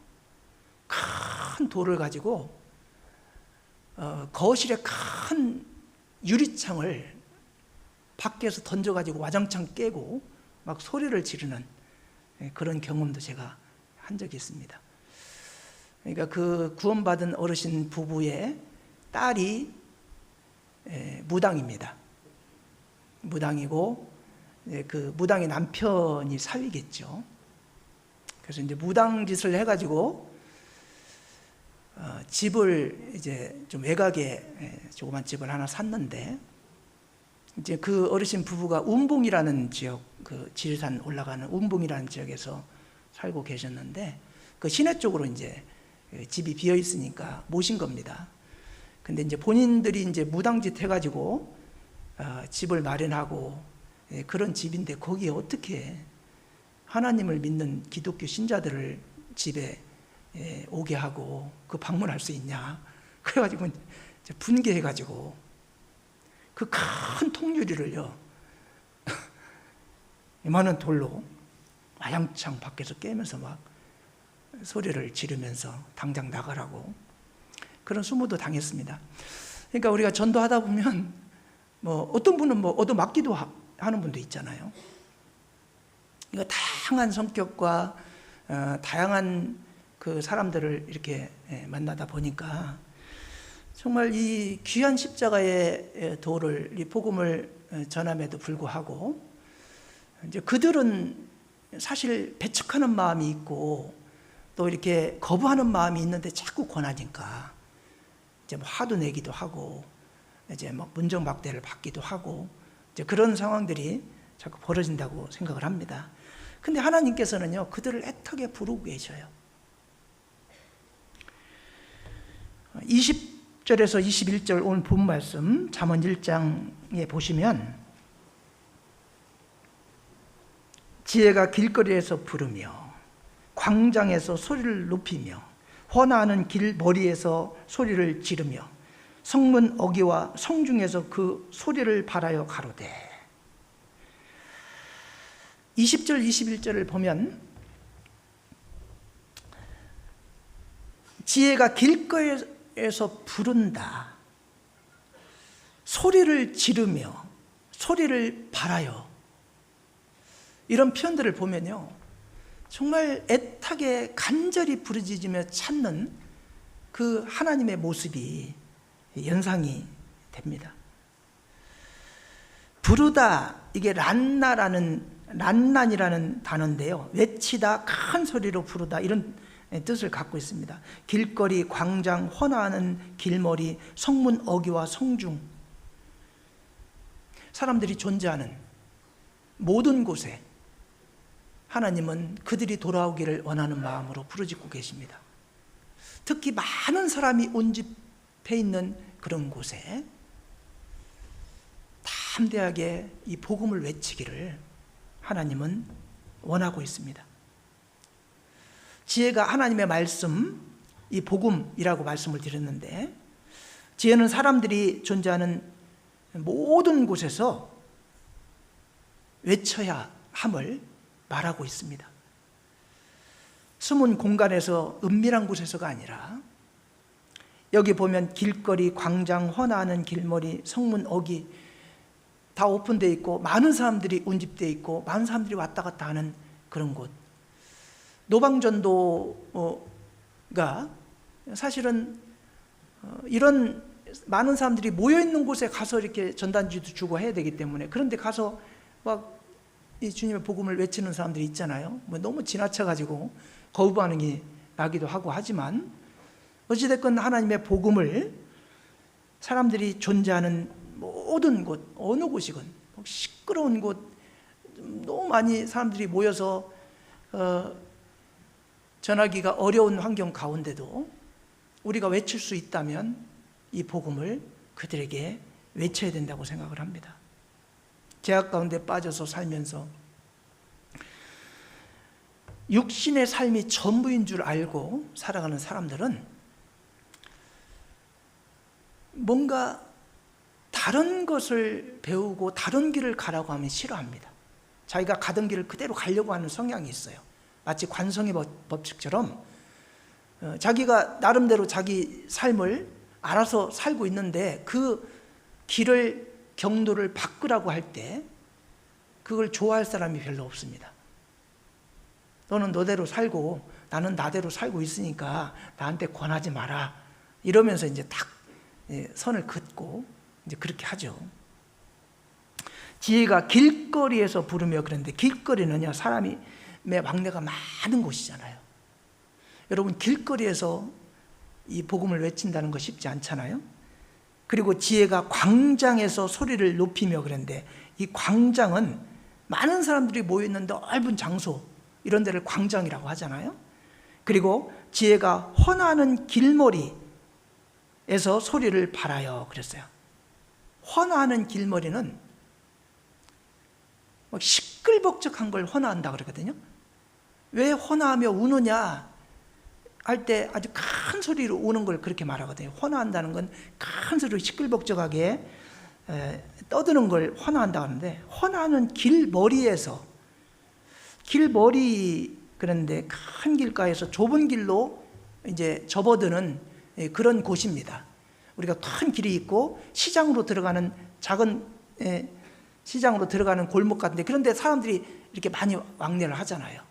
큰 돌을 가지고 거실에 큰 유리창을 밖에서 던져가지고 와장창 깨고 막 소리를 지르는 그런 경험도 제가 한 적이 있습니다. 그러니까 그 구원받은 어르신 부부의 딸이 무당입니다. 무당이고 그 무당의 남편이 사위겠죠. 그래서 이제 무당 짓을 해가지고 집을 이제 좀 외곽에 조그만 집을 하나 샀는데, 이제 그 어르신 부부가 운봉이라는 지역, 그 지리산 올라가는 운봉이라는 지역에서 살고 계셨는데, 그 시내 쪽으로 이제 집이 비어 있으니까 모신 겁니다. 근데 이제 본인들이 이제 무당짓 해가지고 집을 마련하고 그런 집인데, 거기에 어떻게 하나님을 믿는 기독교 신자들을 집에 오게 하고 그 방문할 수 있냐. 그래가지고 이제 분개해가지고 그 큰 통유리를요 이만한 돌로 와장창 밖에서 깨면서 막 소리를 지르면서 당장 나가라고 그런 수모도 당했습니다. 그러니까 우리가 전도하다 보면 뭐 어떤 분은 뭐 얻어맞기도 하는 분도 있잖아요. 그러니까 다양한 성격과 다양한 그 사람들을 이렇게 만나다 보니까 정말 이 귀한 십자가의 도를, 이 복음을 전함에도 불구하고 이제 그들은 사실 배척하는 마음이 있고 또 이렇게 거부하는 마음이 있는데 자꾸 권하니까 이제 뭐 화도 내기도 하고 이제 막 문정박대를 받기도 하고 이제 그런 상황들이 자꾸 벌어진다고 생각을 합니다. 근데 하나님께서는요 그들을 애타게 부르고 계셔요. 20절에서 21절 오늘 본 말씀 잠언 1장에 보시면 지혜가 길거리에서 부르며 광장에서 소리를 높이며 헌화하는 길머리에서 소리를 지르며 성문 어귀와 성중에서 그 소리를 발하여 가로되. 20절 21절을 보면 지혜가 길거리에서 부른다, 소리를 지르며 소리를 발하여, 이런 표현들을 보면요 정말 애타게 간절히 부르짖으며 찾는 그 하나님의 모습이 연상이 됩니다. 부르다, 이게 란난이라는 단어인데요 외치다, 큰 소리로 부르다, 이런 뜻을 갖고 있습니다. 길거리, 광장, 헌화하는 길머리, 성문 어귀와 성중, 사람들이 존재하는 모든 곳에 하나님은 그들이 돌아오기를 원하는 마음으로 부르짖고 계십니다. 특히 많은 사람이 온집해 있는 그런 곳에 담대하게 이 복음을 외치기를 하나님은 원하고 있습니다. 지혜가 하나님의 말씀, 이 복음이라고 말씀을 드렸는데, 지혜는 사람들이 존재하는 모든 곳에서 외쳐야 함을 말하고 있습니다. 숨은 공간에서, 은밀한 곳에서가 아니라 여기 보면 길거리, 광장, 헌화하는 길머리, 성문 어귀 다 오픈되어 있고 많은 사람들이 운집되어 있고 많은 사람들이 왔다 갔다 하는 그런 곳. 노방전도가 사실은 이런 많은 사람들이 모여 있는 곳에 가서 이렇게 전단지도 주고 해야 되기 때문에, 그런데 가서 막 이 주님의 복음을 외치는 사람들이 있잖아요. 뭐 너무 지나쳐가지고 거부 반응이 나기도 하고 하지만, 어찌됐건 하나님의 복음을 사람들이 존재하는 모든 곳, 어느 곳이건, 시끄러운 곳, 너무 많이 사람들이 모여서 전하기가 어려운 환경 가운데도 우리가 외칠 수 있다면 이 복음을 그들에게 외쳐야 된다고 생각을 합니다. 죄악 가운데 빠져서 살면서 육신의 삶이 전부인 줄 알고 살아가는 사람들은 뭔가 다른 것을 배우고 다른 길을 가라고 하면 싫어합니다. 자기가 가던 길을 그대로 가려고 하는 성향이 있어요. 마치 관성의 법칙처럼 자기가 나름대로 자기 삶을 알아서 살고 있는데 그 길을 경로를 바꾸라고 할 때 그걸 좋아할 사람이 별로 없습니다. 너는 너대로 살고 나는 나대로 살고 있으니까 나한테 권하지 마라, 이러면서 이제 딱 선을 긋고 이제 그렇게 하죠. 지혜가 길거리에서 부르며, 그런데 길거리는요, 사람의 왕래가 많은 곳이잖아요. 여러분, 길거리에서 이 복음을 외친다는 거 쉽지 않잖아요. 그리고 지혜가 광장에서 소리를 높이며, 그런데 이 광장은 많은 사람들이 모여있는 넓은 장소, 이런 데를 광장이라고 하잖아요. 그리고 지혜가 헌하는 길머리에서 소리를 발하여 그랬어요. 헌하는 길머리는 시끌벅적한 걸 헌화한다 그러거든요. 왜 헌화하며 우느냐 할 때 아주 큰 소리로 우는 걸 그렇게 말하거든요. 헌화한다는 건 큰 소리로 시끌벅적하게 떠드는 걸 헌화한다고 하는데, 헌화하는 길머리에서, 길머리, 그런데 큰 길가에서 좁은 길로 이제 접어드는 그런 곳입니다. 우리가 큰 길이 있고 시장으로 들어가는 작은 시장으로 들어가는 골목 같은데, 그런데 사람들이 이렇게 많이 왕래를 하잖아요.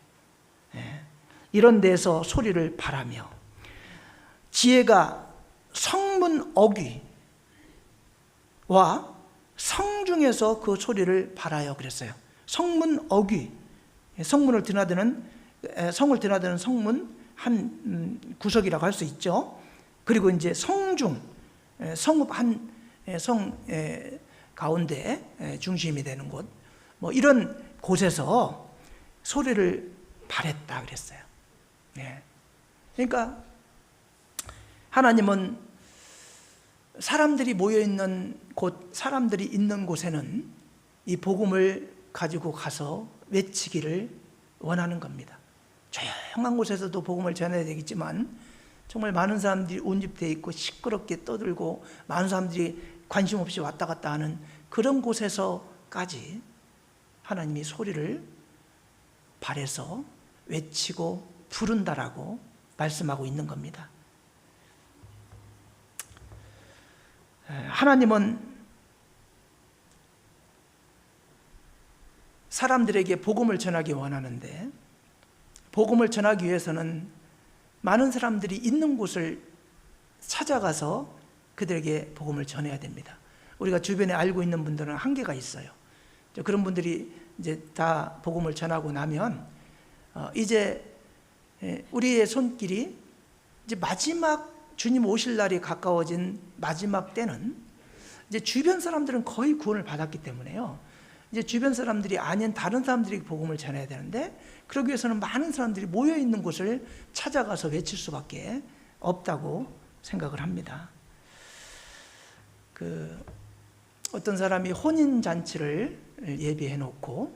이런 데서 소리를 발하며, 지혜가 성문 어귀와 성중에서 그 소리를 발하여 그랬어요. 성문 어귀, 성문을 드나드는, 성을 드나드는 성문 한 구석이라고 할 수 있죠. 그리고 이제 성중, 성읍 한 성 가운데 중심이 되는 곳, 뭐 이런 곳에서 소리를 발했다 그랬어요. 그러니까 하나님은 사람들이 모여있는 곳, 사람들이 있는 곳에는 이 복음을 가지고 가서 외치기를 원하는 겁니다. 조용한 곳에서도 복음을 전해야 되겠지만, 정말 많은 사람들이 운집되어 있고 시끄럽게 떠들고 많은 사람들이 관심 없이 왔다 갔다 하는 그런 곳에서까지 하나님이 소리를 발해서 외치고 부른다라고 말씀하고 있는 겁니다. 하나님은 사람들에게 복음을 전하기 원하는데, 복음을 전하기 위해서는 많은 사람들이 있는 곳을 찾아가서 그들에게 복음을 전해야 됩니다. 우리가 주변에 알고 있는 분들은 한계가 있어요. 그런 분들이 이제 다 복음을 전하고 나면 이제 우리의 손길이 이제 마지막 주님 오실 날이 가까워진 마지막 때는 이제 주변 사람들은 거의 구원을 받았기 때문에요. 이제 주변 사람들이 아닌 다른 사람들이 복음을 전해야 되는데, 그러기 위해서는 많은 사람들이 모여 있는 곳을 찾아가서 외칠 수밖에 없다고 생각을 합니다. 어떤 사람이 혼인 잔치를 예비해 놓고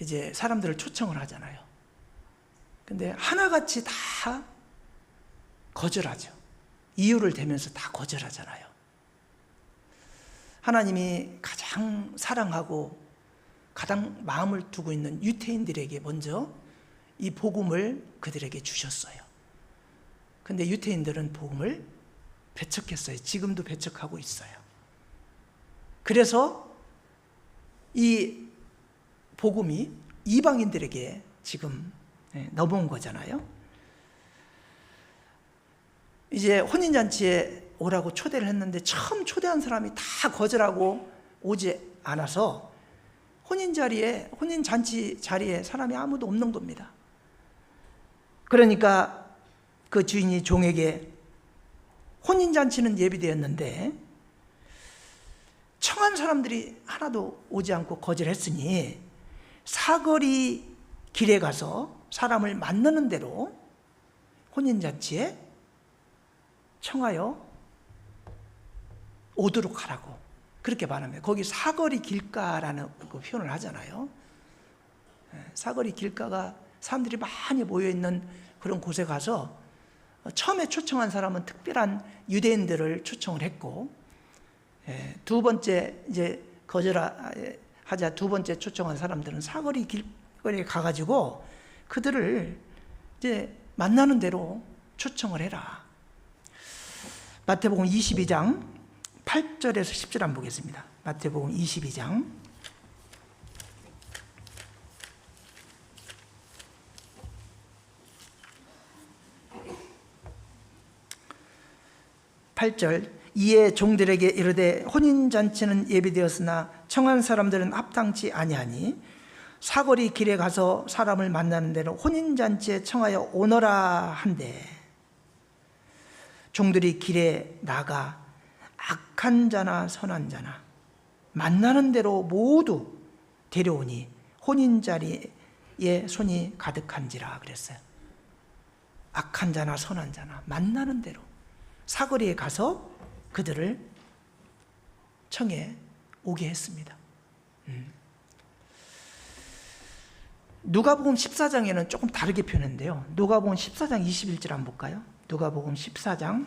이제 사람들을 초청을 하잖아요. 근데 하나같이 다 거절하죠. 이유를 대면서 다 거절하잖아요. 하나님이 가장 사랑하고 가장 마음을 두고 있는 유태인들에게 먼저 이 복음을 그들에게 주셨어요. 근데 유태인들은 복음을 배척했어요. 지금도 배척하고 있어요. 그래서 이 복음이 이방인들에게 지금 넘어온 거잖아요. 이제 혼인잔치에 오라고 초대를 했는데 처음 초대한 사람이 다 거절하고 오지 않아서 혼인잔치 자리에 사람이 아무도 없는 겁니다. 그러니까 그 주인이 종에게, 혼인잔치는 예비되었는데 청한 사람들이 하나도 오지 않고 거절했으니 사거리 길에 가서 사람을 만나는 대로 혼인잔치에 청하여 오도록 하라고 그렇게 말합니다. 거기 사거리 길가라는 그 표현을 하잖아요. 사거리 길가가 사람들이 많이 모여있는 그런 곳에 가서 처음에 초청한 사람은 특별한 유대인들을 초청을 했고, 두 번째 이제 거절하자 두 번째 초청한 사람들은 사거리 길거리에 가가지고 그들을 이제 만나는 대로 초청을 해라. 마태복음 22장 8절에서 10절 한번 보겠습니다. 마태복음 22장 8절 이에 종들에게 이르되 혼인잔치는 예비되었으나 청한 사람들은 합당치 아니하니 사거리 길에 가서 사람을 만나는 대로 혼인잔치에 청하여 오너라 한대 종들이 길에 나가 악한 자나 선한 자나 만나는 대로 모두 데려오니 혼인자리에 손이 가득한지라 그랬어요. 악한 자나 선한 자나 만나는 대로 사거리에 가서 그들을 청해 오게 했습니다. 누가복음 14장에는 조금 다르게 표현했는데요. 누가복음 14장 21절 한번 볼까요? 누가복음 14장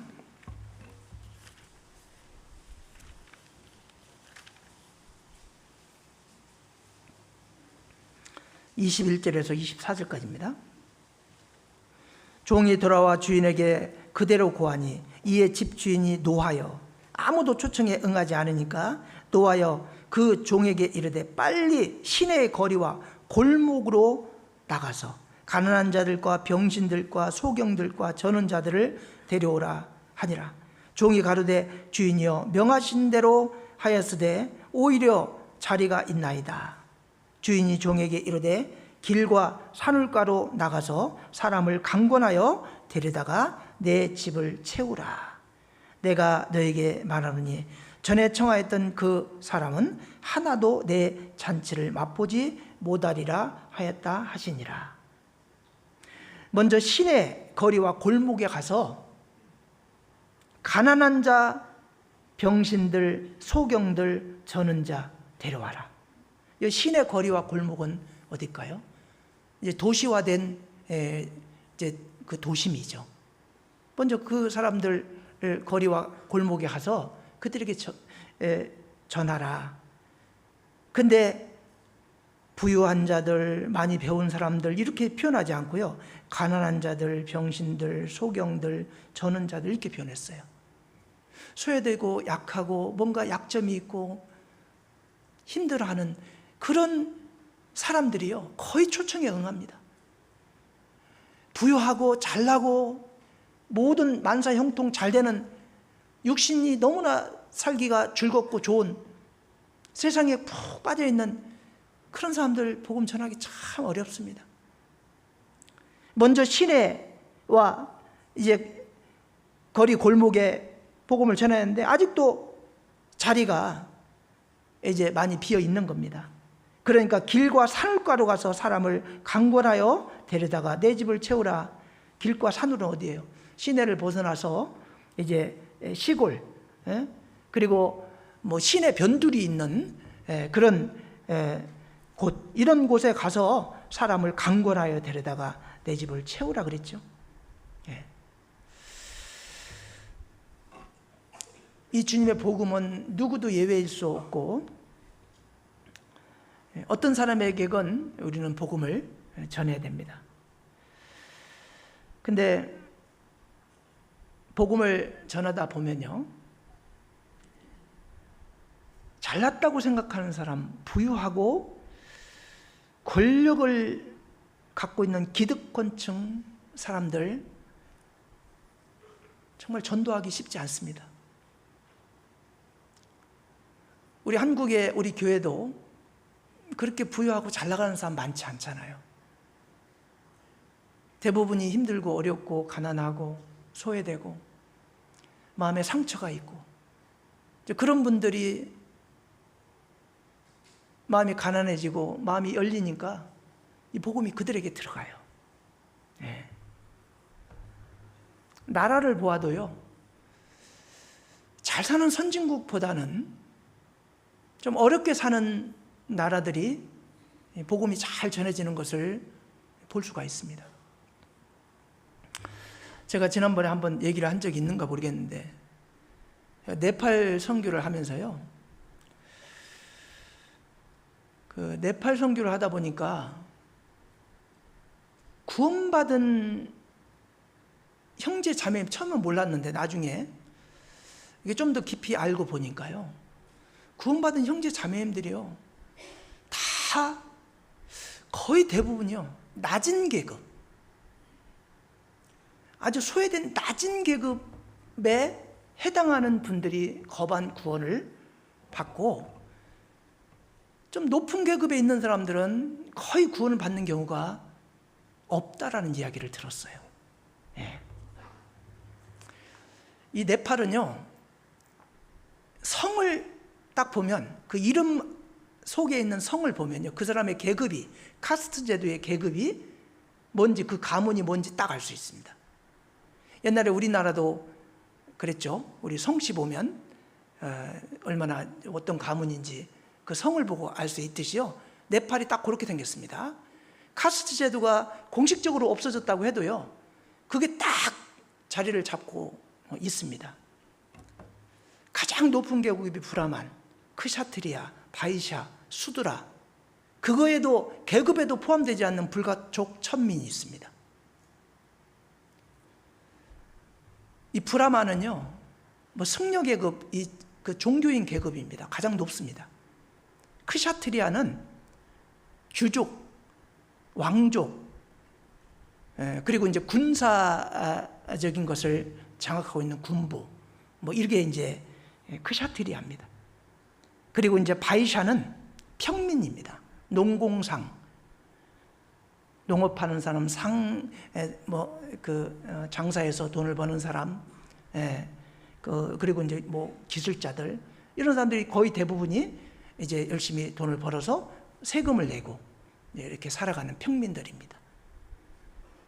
21절에서 24절까지입니다. 종이 돌아와 주인에게 그대로 고하니 이에 집주인이 노하여 아무도 초청에 응하지 않으니까 노하여 그 종에게 이르되 빨리 시내의 거리와 골목으로 나가서 가난한 자들과 병신들과 소경들과 저는 자들을 데려오라 하니라. 종이 가로되 주인이여 명하신 대로 하였으되 오히려 자리가 있나이다. 주인이 종에게 이르되 길과 산울가로 나가서 사람을 강권하여 데려다가 내 집을 채우라. 내가 너에게 말하노니 전에 청하였던 그 사람은 하나도 내 잔치를 맛보지 못하리라 하였다 하시니라. 먼저 시내 거리와 골목에 가서 가난한 자, 병신들, 소경들, 저는 자 데려와라. 이 시내 거리와 골목은 어딜까요? 이제 도시화된 이제 그 도심이죠. 먼저 그 사람들 거리와 골목에 가서 그들에게 전하라. 근데 부유한 자들, 많이 배운 사람들 이렇게 표현하지 않고요. 가난한 자들, 병신들, 소경들, 저는 자들 이렇게 표현했어요. 소외되고 약하고 뭔가 약점이 있고 힘들어하는 그런 사람들이요 거의 초청에 응합니다. 부유하고 잘나고 모든 만사 형통 잘 되는 육신이 너무나 살기가 즐겁고 좋은 세상에 푹 빠져있는 그런 사람들 복음 전하기 참 어렵습니다. 먼저 시내와 이제 거리 골목에 복음을 전했는데 아직도 자리가 이제 많이 비어 있는 겁니다. 그러니까 길과 산울가로 가서 사람을 강권하여 데려다가 내 집을 채우라. 길과 산울은 어디예요? 시내를 벗어나서 이제 시골, 그리고 뭐 시내 변두리 있는 그런 곳, 이런 곳에 가서 사람을 강권하여 데려다가 내 집을 채우라 그랬죠. 이 주님의 복음은 누구도 예외일 수 없고 어떤 사람에게건 우리는 복음을 전해야 됩니다. 근데 복음을 전하다 보면요, 잘났다고 생각하는 사람, 부유하고 권력을 갖고 있는 기득권층 사람들 정말 전도하기 쉽지 않습니다. 우리 한국의 우리 교회도 그렇게 부유하고 잘 나가는 사람 많지 않잖아요. 대부분이 힘들고 어렵고 가난하고 소외되고 마음에 상처가 있고 그런 분들이 마음이 가난해지고 마음이 열리니까 이 복음이 그들에게 들어가요. 나라를 보아도요, 잘 사는 선진국보다는 좀 어렵게 사는 나라들이 복음이 잘 전해지는 것을 볼 수가 있습니다. 제가 지난번에 한번 얘기를 한 적이 있는가 모르겠는데 네팔 선교를 하면서요, 그 네팔 선교를 하다 보니까 구원받은 형제 자매, 처음엔 몰랐는데 나중에 이게 좀 더 깊이 알고 보니까요, 구원받은 형제 자매님들이요 다 거의 대부분이요 낮은 계급, 아주 소외된 낮은 계급에 해당하는 분들이 거반 구원을 받고, 좀 높은 계급에 있는 사람들은 거의 구원을 받는 경우가 없다라는 이야기를 들었어요. 예. 이 네팔은요, 성을 딱 보면, 그 이름 속에 있는 성을 보면요, 그 사람의 계급이, 카스트 제도의 계급이 뭔지, 그 가문이 뭔지 딱 알 수 있습니다. 옛날에 우리나라도 그랬죠. 우리 성씨 보면 얼마나 어떤 가문인지 그 성을 보고 알 수 있듯이요, 네팔이 딱 그렇게 생겼습니다. 카스트 제도가 공식적으로 없어졌다고 해도요, 그게 딱 자리를 잡고 있습니다. 가장 높은 계급이 브라만, 크샤트리아, 바이샤, 수드라, 그거에도 계급에도 포함되지 않는 불가촉 천민이 있습니다. 이 브라만은요, 뭐 승려 계급, 그 종교인 계급입니다. 가장 높습니다. 크샤트리아는 귀족, 왕족, 그리고 이제 군사적인 것을 장악하고 있는 군부, 뭐 이게 이제 크샤트리아입니다. 그리고 이제 바이샤는 평민입니다. 농공상, 농업하는 사람, 장사해서 돈을 버는 사람, 그리고 이제 뭐 기술자들, 이런 사람들이 거의 대부분이 이제 열심히 돈을 벌어서 세금을 내고 이렇게 살아가는 평민들입니다.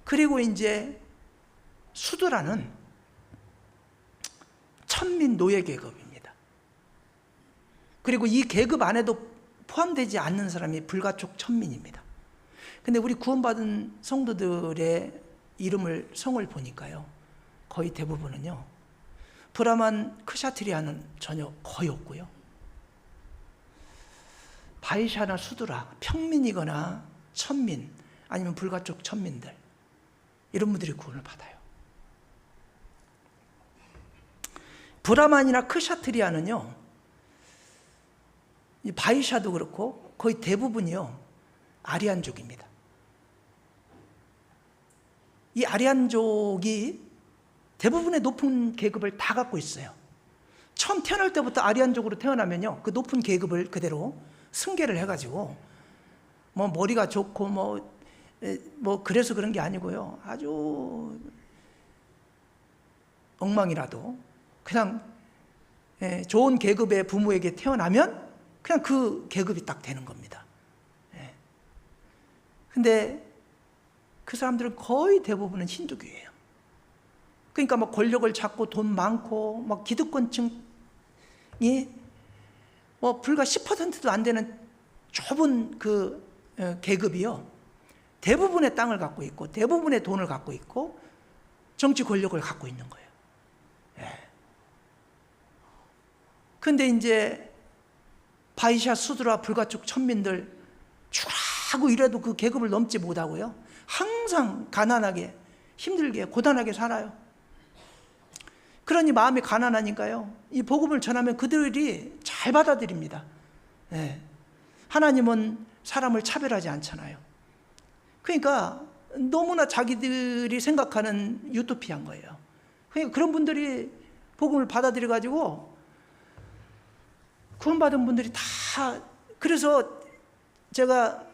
그리고 이제 수드라는 천민 노예 계급입니다. 그리고 이 계급 안에도 포함되지 않는 사람이 불가촉 천민입니다. 근데 우리 구원받은 성도들의 이름을, 성을 보니까요, 거의 대부분은요, 브라만, 크샤트리아는 전혀 거의 없고요, 바이샤나 수드라, 평민이거나 천민, 아니면 불가촉 천민들, 이런 분들이 구원을 받아요. 브라만이나 크샤트리아는요, 바이샤도 그렇고 거의 대부분이요 아리안족입니다. 이 아리안족이 대부분의 높은 계급을 다 갖고 있어요. 처음 태어날 때부터 아리안족으로 태어나면요, 그 높은 계급을 그대로 승계를 해가지고 뭐 머리가 좋고 뭐 그래서 그런 게 아니고요, 아주 엉망이라도 그냥 좋은 계급의 부모에게 태어나면 그냥 그 계급이 딱 되는 겁니다. 근데 그 사람들은 거의 대부분은 힌두교예요. 그러니까 막 권력을 잡고 돈 많고 막 기득권층이 뭐 불과 10%도 안 되는 좁은 그 계급이요, 대부분의 땅을 갖고 있고 대부분의 돈을 갖고 있고 정치 권력을 갖고 있는 거예요. 근데 이제 바이샤, 수드라, 불가촉 천민들 추라고 이래도 그 계급을 넘지 못하고요, 항상 가난하게, 힘들게, 고단하게 살아요. 그러니 마음이 가난하니까요, 이 복음을 전하면 그들이 잘 받아들입니다. 하나님은 사람을 차별하지 않잖아요. 그러니까 너무나 자기들이 생각하는 유토피아인 거예요. 그러니까 그런 분들이 복음을 받아들여가지고 구원받은 분들이 다, 그래서 제가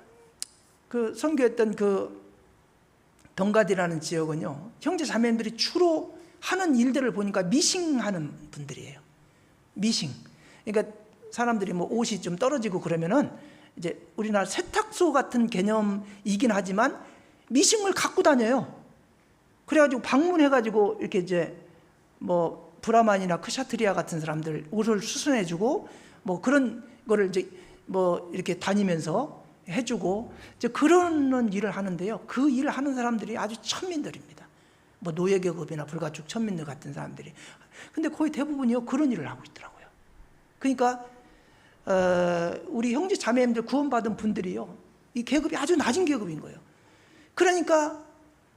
그 선교했던 그 덩가디라는 지역은요, 형제 자매님들이 주로 하는 일들을 보니까 미싱하는 분들이에요. 미싱. 그러니까 사람들이 뭐 옷이 좀 떨어지고 그러면은 이제 우리나라 세탁소 같은 개념이긴 하지만 미싱을 갖고 다녀요. 그래가지고 방문해가지고 이렇게 이제 뭐 브라만이나 크샤트리아 같은 사람들 옷을 수선해주고 뭐 그런 거를 이제 뭐 이렇게 다니면서 해주고 이제 그런 일을 하는데요, 그 일을 하는 사람들이 아주 천민들입니다. 뭐 노예계급이나 불가촉 천민들 같은 사람들이. 근데 거의 대부분이요 그런 일을 하고 있더라고요. 그러니까 우리 형제 자매님들 구원받은 분들이요, 이 계급이 아주 낮은 계급인 거예요. 그러니까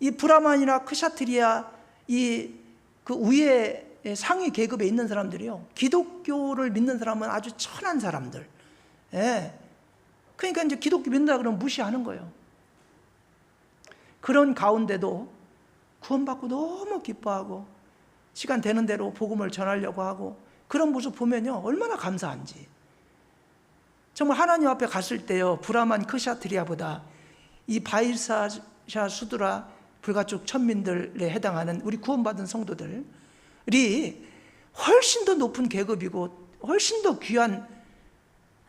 이 브라만이나 크샤트리아 이 그 위에 상위 계급에 있는 사람들이요, 기독교를 믿는 사람은 아주 천한 사람들. 예. 그러니까 이제 기독교 믿는다 그러면 무시하는 거예요. 그런 가운데도 구원받고 너무 기뻐하고 시간 되는 대로 복음을 전하려고 하고 그런 모습 보면요, 얼마나 감사한지. 정말 하나님 앞에 갔을 때요, 브라만 크샤트리아보다 이 바이사샤 수드라 불가촉 천민들에 해당하는 우리 구원받은 성도들이 훨씬 더 높은 계급이고 훨씬 더 귀한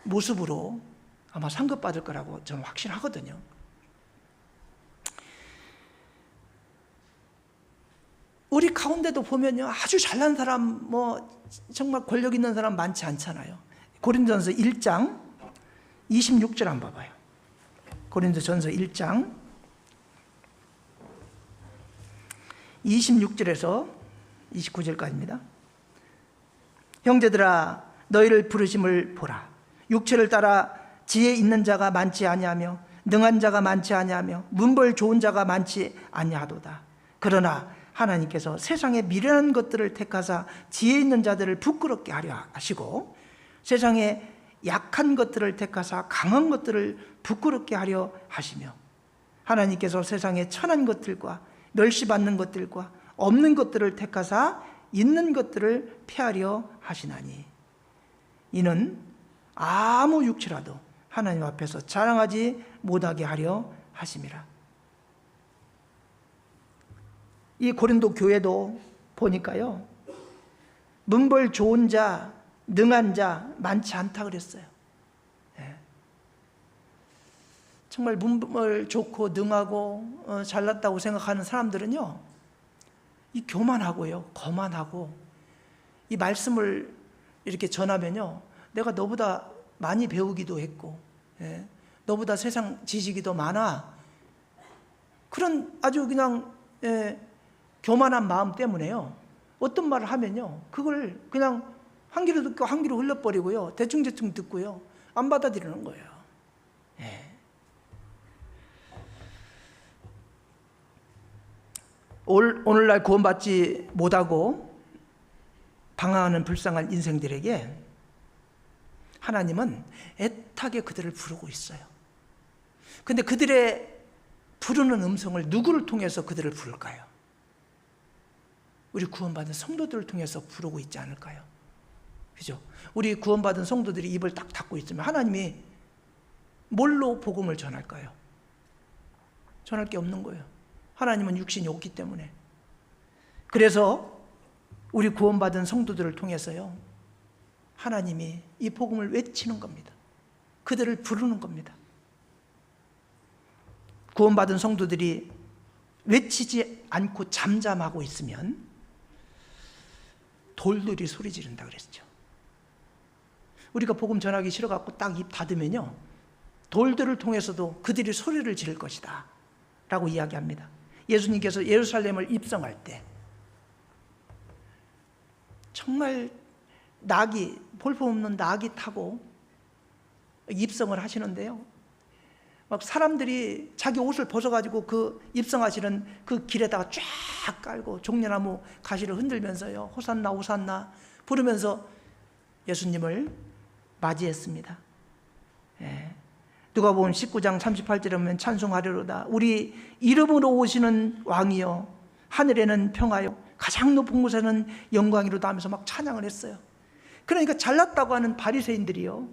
모습으로 아마 상급받을 거라고 저는 확신하거든요. 우리 가운데도 보면요, 아주 잘난 사람, 뭐 정말 권력 있는 사람 많지 않잖아요. 고린도전서 1장 26절 한번 봐봐요. 고린도전서 1장 26절에서 29절까지입니다. 형제들아, 너희를 부르심을 보라. 육체를 따라 지혜 있는 자가 많지 아니하며 능한 자가 많지 아니하며 문벌 좋은 자가 많지 아니하도다. 그러나 하나님께서 세상의 미련한 것들을 택하사 지혜 있는 자들을 부끄럽게 하려 하시고 세상의 약한 것들을 택하사 강한 것들을 부끄럽게 하려 하시며 하나님께서 세상의 천한 것들과 멸시받는 것들과 없는 것들을 택하사 있는 것들을 폐하려 하시나니 이는 아무 육체라도 하나님 앞에서 자랑하지 못하게 하려 하심이라. 이 고린도 교회도 보니까요, 문벌 좋은 자, 능한 자 많지 않다 그랬어요. 예. 정말 문벌 좋고 능하고 잘났다고 생각하는 사람들은요, 이 교만하고요, 거만하고 이 말씀을 이렇게 전하면요, 내가 너보다 많이 배우기도 했고, 예, 너보다 세상 지식이 더 많아, 그런 아주 그냥 교만한 마음 때문에요, 어떤 말을 하면요, 그걸 그냥 한 귀로 듣고 한 귀로 흘려버리고요, 대충대충 듣고요, 안 받아들이는 거예요. 예. 오늘날 구원받지 못하고 방황하는 불쌍한 인생들에게 하나님은 애타게 그들을 부르고 있어요. 근데 그들의 부르는 음성을 누구를 통해서 그들을 부를까요? 우리 구원받은 성도들을 통해서 부르고 있지 않을까요? 그죠? 우리 구원받은 성도들이 입을 딱 닫고 있으면 하나님이 뭘로 복음을 전할까요? 전할 게 없는 거예요. 하나님은 육신이 없기 때문에. 그래서 우리 구원받은 성도들을 통해서요, 하나님이 이 복음을 외치는 겁니다. 그들을 부르는 겁니다. 구원받은 성도들이 외치지 않고 잠잠하고 있으면 돌들이 소리 지른다 그랬죠. 우리가 복음 전하기 싫어갖고 딱 입 닫으면요, 돌들을 통해서도 그들이 소리를 지를 것이다 라고 이야기합니다. 예수님께서 예루살렘을 입성할 때 정말 낙이, 볼품없는 낙이 타고 입성을 하시는데요, 막 사람들이 자기 옷을 벗어가지고 그 입성하시는 그 길에다가 쫙 깔고 종려나무 가시를 흔들면서요, 호산나 호산나 부르면서 예수님을 맞이했습니다. 예. 누가복음 19장 38절에 보면 찬송하리로다. 우리 이름으로 오시는 왕이여, 하늘에는 평화요, 가장 높은 곳에는 영광이로다 하면서 막 찬양을 했어요. 그러니까 잘났다고 하는 바리새인들이요,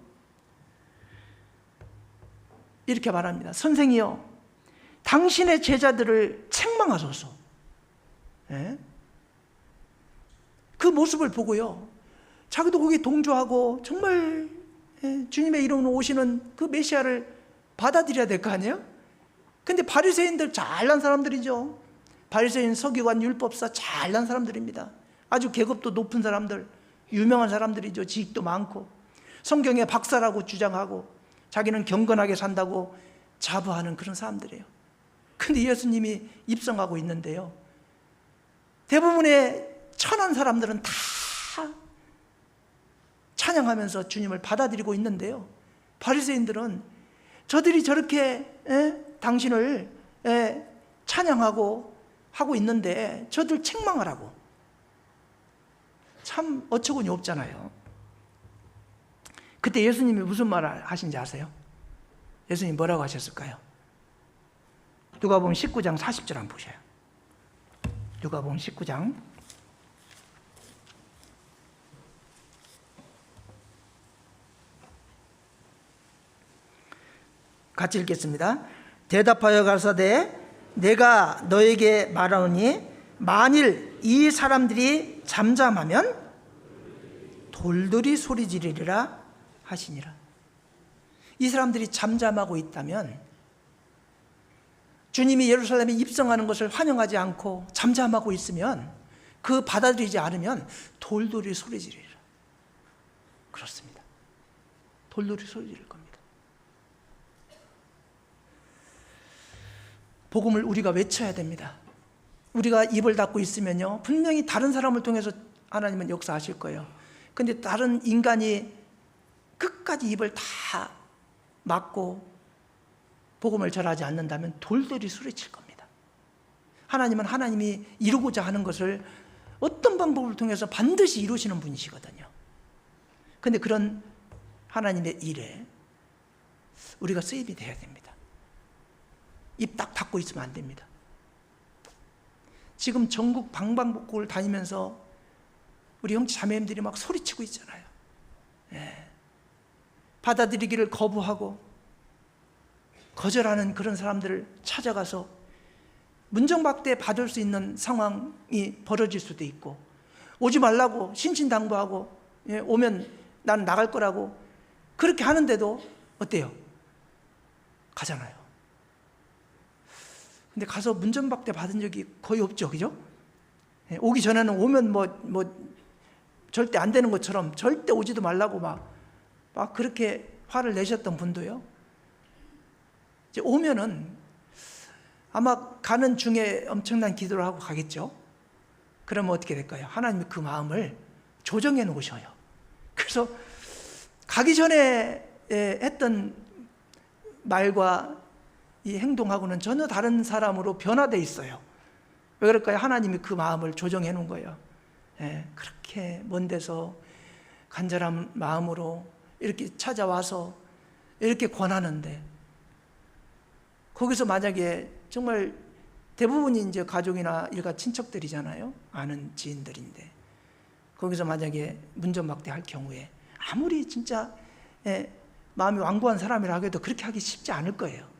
이렇게 말합니다. 선생이여, 당신의 제자들을 책망하소서. 예? 그 모습을 보고요, 자기도 거기에 동조하고 정말 주님의 이름으로 오시는 그 메시아를 받아들여야 될 거 아니에요? 근데 바리새인들 잘난 사람들이죠. 바리새인, 서기관, 율법사 잘난 사람들입니다. 아주 계급도 높은 사람들, 유명한 사람들이죠. 지식도 많고 성경의 박사라고 주장하고 자기는 경건하게 산다고 자부하는 그런 사람들이에요. 근데 예수님이 입성하고 있는데요, 대부분의 천한 사람들은 다 찬양하면서 주님을 받아들이고 있는데요, 바리새인들은 저들이 저렇게 당신을 찬양하고 하고 있는데 저들 책망하라고. 참 어처구니 없잖아요. 그때 예수님이 무슨 말을 하신지 아세요? 예수님 뭐라고 하셨을까요? 누가복음 19장 40절 한번 보셔요. 누가복음 19장 같이 읽겠습니다. 대답하여 가라사대 내가 너에게 말하노니 만일 이 사람들이 잠잠하면 돌들이 소리 지르리라 하시니라. 이 사람들이 잠잠하고 있다면, 주님이 예루살렘에 입성하는 것을 환영하지 않고 잠잠하고 있으면, 그 받아들이지 않으면 돌들이 소리 지르리라. 그렇습니다. 돌들이 소리 지를 겁니다. 복음을 우리가 외쳐야 됩니다. 우리가 입을 닫고 있으면요, 분명히 다른 사람을 통해서 하나님은 역사하실 거예요. 근데 다른 인간이 끝까지 입을 다 막고 복음을 전하지 않는다면 돌들이 소리칠 겁니다. 하나님은 하나님이 이루고자 하는 것을 어떤 방법을 통해서 반드시 이루시는 분이시거든요. 근데 그런 하나님의 일에 우리가 쓰임이 돼야 됩니다. 입 딱 닫고 있으면 안 됩니다. 지금 전국 방방곡곡을 다니면서 우리 형제 자매님들이 막 소리치고 있잖아요. 받아들이기를 거부하고 거절하는 그런 사람들을 찾아가서 문정박대 받을 수 있는 상황이 벌어질 수도 있고, 오지 말라고 신신당부하고 오면 나는 나갈 거라고 그렇게 하는데도 어때요? 가잖아요. 근데 가서 문전박대 받은 적이 거의 없죠, 그죠? 오기 전에는 오면 뭐 절대 안 되는 것처럼 절대 오지도 말라고 막 그렇게 화를 내셨던 분도요, 이제 오면은 아마 가는 중에 엄청난 기도를 하고 가겠죠. 그러면 어떻게 될까요? 하나님이 그 마음을 조정해 놓으셔요. 그래서 가기 전에 했던 말과 이 행동하고는 전혀 다른 사람으로 변화되어 있어요. 왜 그럴까요? 하나님이 그 마음을 조정해 놓은 거예요. 그렇게 먼 데서 간절한 마음으로 이렇게 찾아와서 이렇게 권하는데, 거기서 만약에 정말 대부분이 이제 가족이나 일가 친척들이잖아요. 아는 지인들인데, 거기서 만약에 문전박대 할 경우에 아무리 진짜 마음이 완고한 사람이라 해도 그렇게 하기 쉽지 않을 거예요.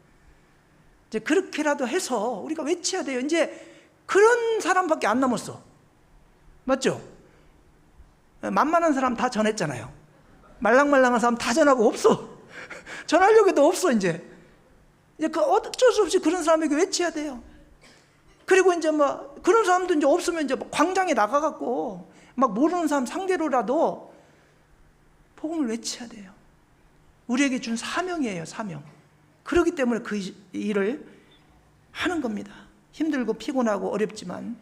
이제 그렇게라도 해서 우리가 외쳐야 돼요. 이제 그런 사람밖에 안 남았어. 맞죠? 만만한 사람 다 전했잖아요. 말랑말랑한 사람 다 전하고 없어. 전하려고 해도 없어. 이제 그 어쩔 수 없이 그런 사람에게 외쳐야 돼요. 그리고 이제 그런 사람도 이제 없으면 이제 광장에 나가갖고 막 모르는 사람 상대로라도 복음을 외쳐야 돼요. 우리에게 준 사명이에요, 사명. 그렇기 때문에 그 일을 하는 겁니다. 힘들고 피곤하고 어렵지만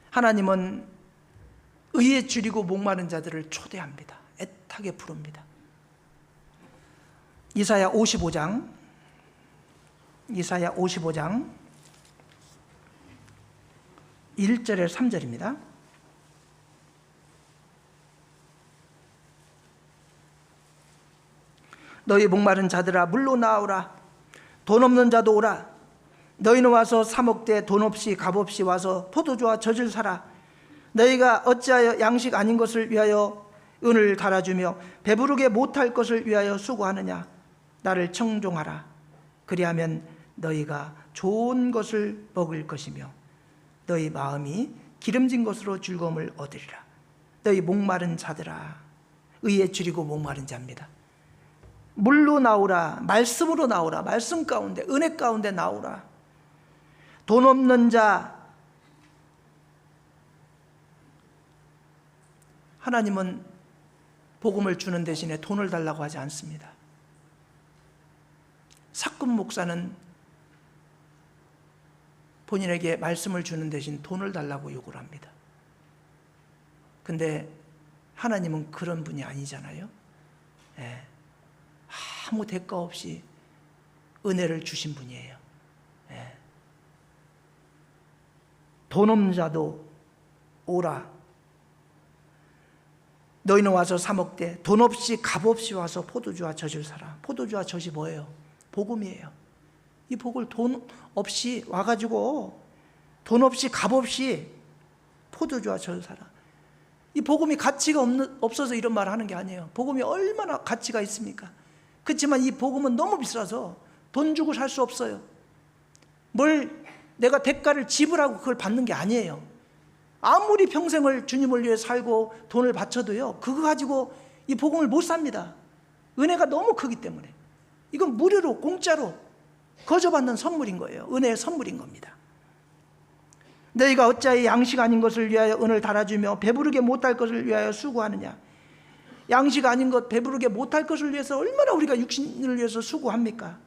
하나님은 의에 줄이고 목마른 자들을 초대합니다. 애타게 부릅니다. 이사야 55장 1절에 3절입니다. 너희 목마른 자들아 물로 나오라. 돈 없는 자도 오라. 너희는 와서 사 먹되 돈 없이 값 없이 와서 포도주와 젖을 사라. 너희가 어찌하여 양식 아닌 것을 위하여 은을 갈아주며 배부르게 못할 것을 위하여 수고하느냐. 나를 청종하라. 그리하면 너희가 좋은 것을 먹을 것이며 너희 마음이 기름진 것으로 즐거움을 얻으리라. 너희 목마른 자들아, 의에 줄이고 목마른 자입니다. 물로 나오라. 말씀으로 나오라. 말씀 가운데, 은혜 가운데 나오라. 돈 없는 자, 하나님은 복음을 주는 대신에 돈을 달라고 하지 않습니다. 사금 목사는 본인에게 말씀을 주는 대신 돈을 달라고 요구를 합니다. 근데 하나님은 그런 분이 아니잖아요. 예. 아무 대가 없이 은혜를 주신 분이에요. 예. 돈 없는 자도 오라. 너희는 와서 사 먹되 돈 없이 값 없이 와서 포도주와 젖을 사라. 포도주와 젖이 뭐예요? 복음이에요. 이 복을 돈 없이 와가지고 돈 없이 값 없이 포도주와 젖을 사라. 이 복음이 가치가 없어서 이런 말을 하는 게 아니에요. 복음이 얼마나 가치가 있습니까? 그렇지만 이 복음은 너무 비싸서 돈 주고 살 수 없어요. 뭘 내가 대가를 지불하고 그걸 받는 게 아니에요. 아무리 평생을 주님을 위해 살고 돈을 바쳐도요, 그거 가지고 이 복음을 못 삽니다. 은혜가 너무 크기 때문에. 이건 무료로 공짜로 거저받는 선물인 거예요. 은혜의 선물인 겁니다. 너희가 어찌하여 양식 아닌 것을 위하여 은을 달아주며 배부르게 못할 것을 위하여 수고하느냐. 양식 아닌 것, 배부르게 못할 것을 위해서 얼마나 우리가 육신을 위해서 수고합니까?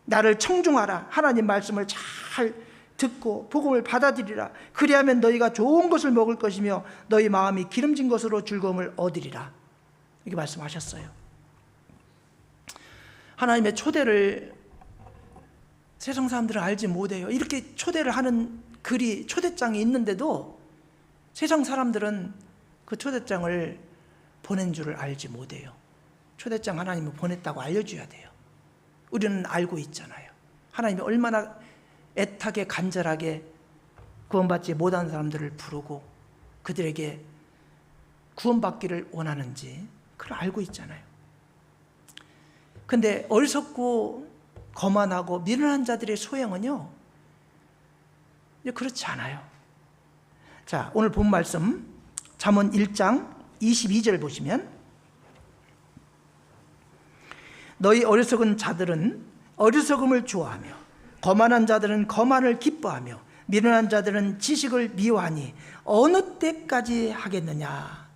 나를 청중하라. 하나님 말씀을 잘 듣고 복음을 받아들이라. 그리하면 너희가 좋은 것을 먹을 것이며 너희 마음이 기름진 것으로 즐거움을 얻으리라. 이렇게 말씀하셨어요. 하나님의 초대를 세상 사람들은 알지 못해요. 이렇게 초대를 하는 글이, 초대장이 있는데도 세상 사람들은 그 초대장을 보낸 줄을 알지 못해요. 초대장 하나님이 보냈다고 알려줘야 돼요. 우리는 알고 있잖아요. 하나님이 얼마나 애타게 간절하게 구원받지 못한 사람들을 부르고 그들에게 구원받기를 원하는지 그걸 알고 있잖아요. 근데 어리석고 거만하고 미련한 자들의 소양은요, 그렇지 않아요. 자, 오늘 본 말씀 잠언 1장 22절 보시면, 너희 어리석은 자들은 어리석음을 좋아하며 거만한 자들은 거만을 기뻐하며 미련한 자들은 지식을 미워하니 어느 때까지 하겠느냐.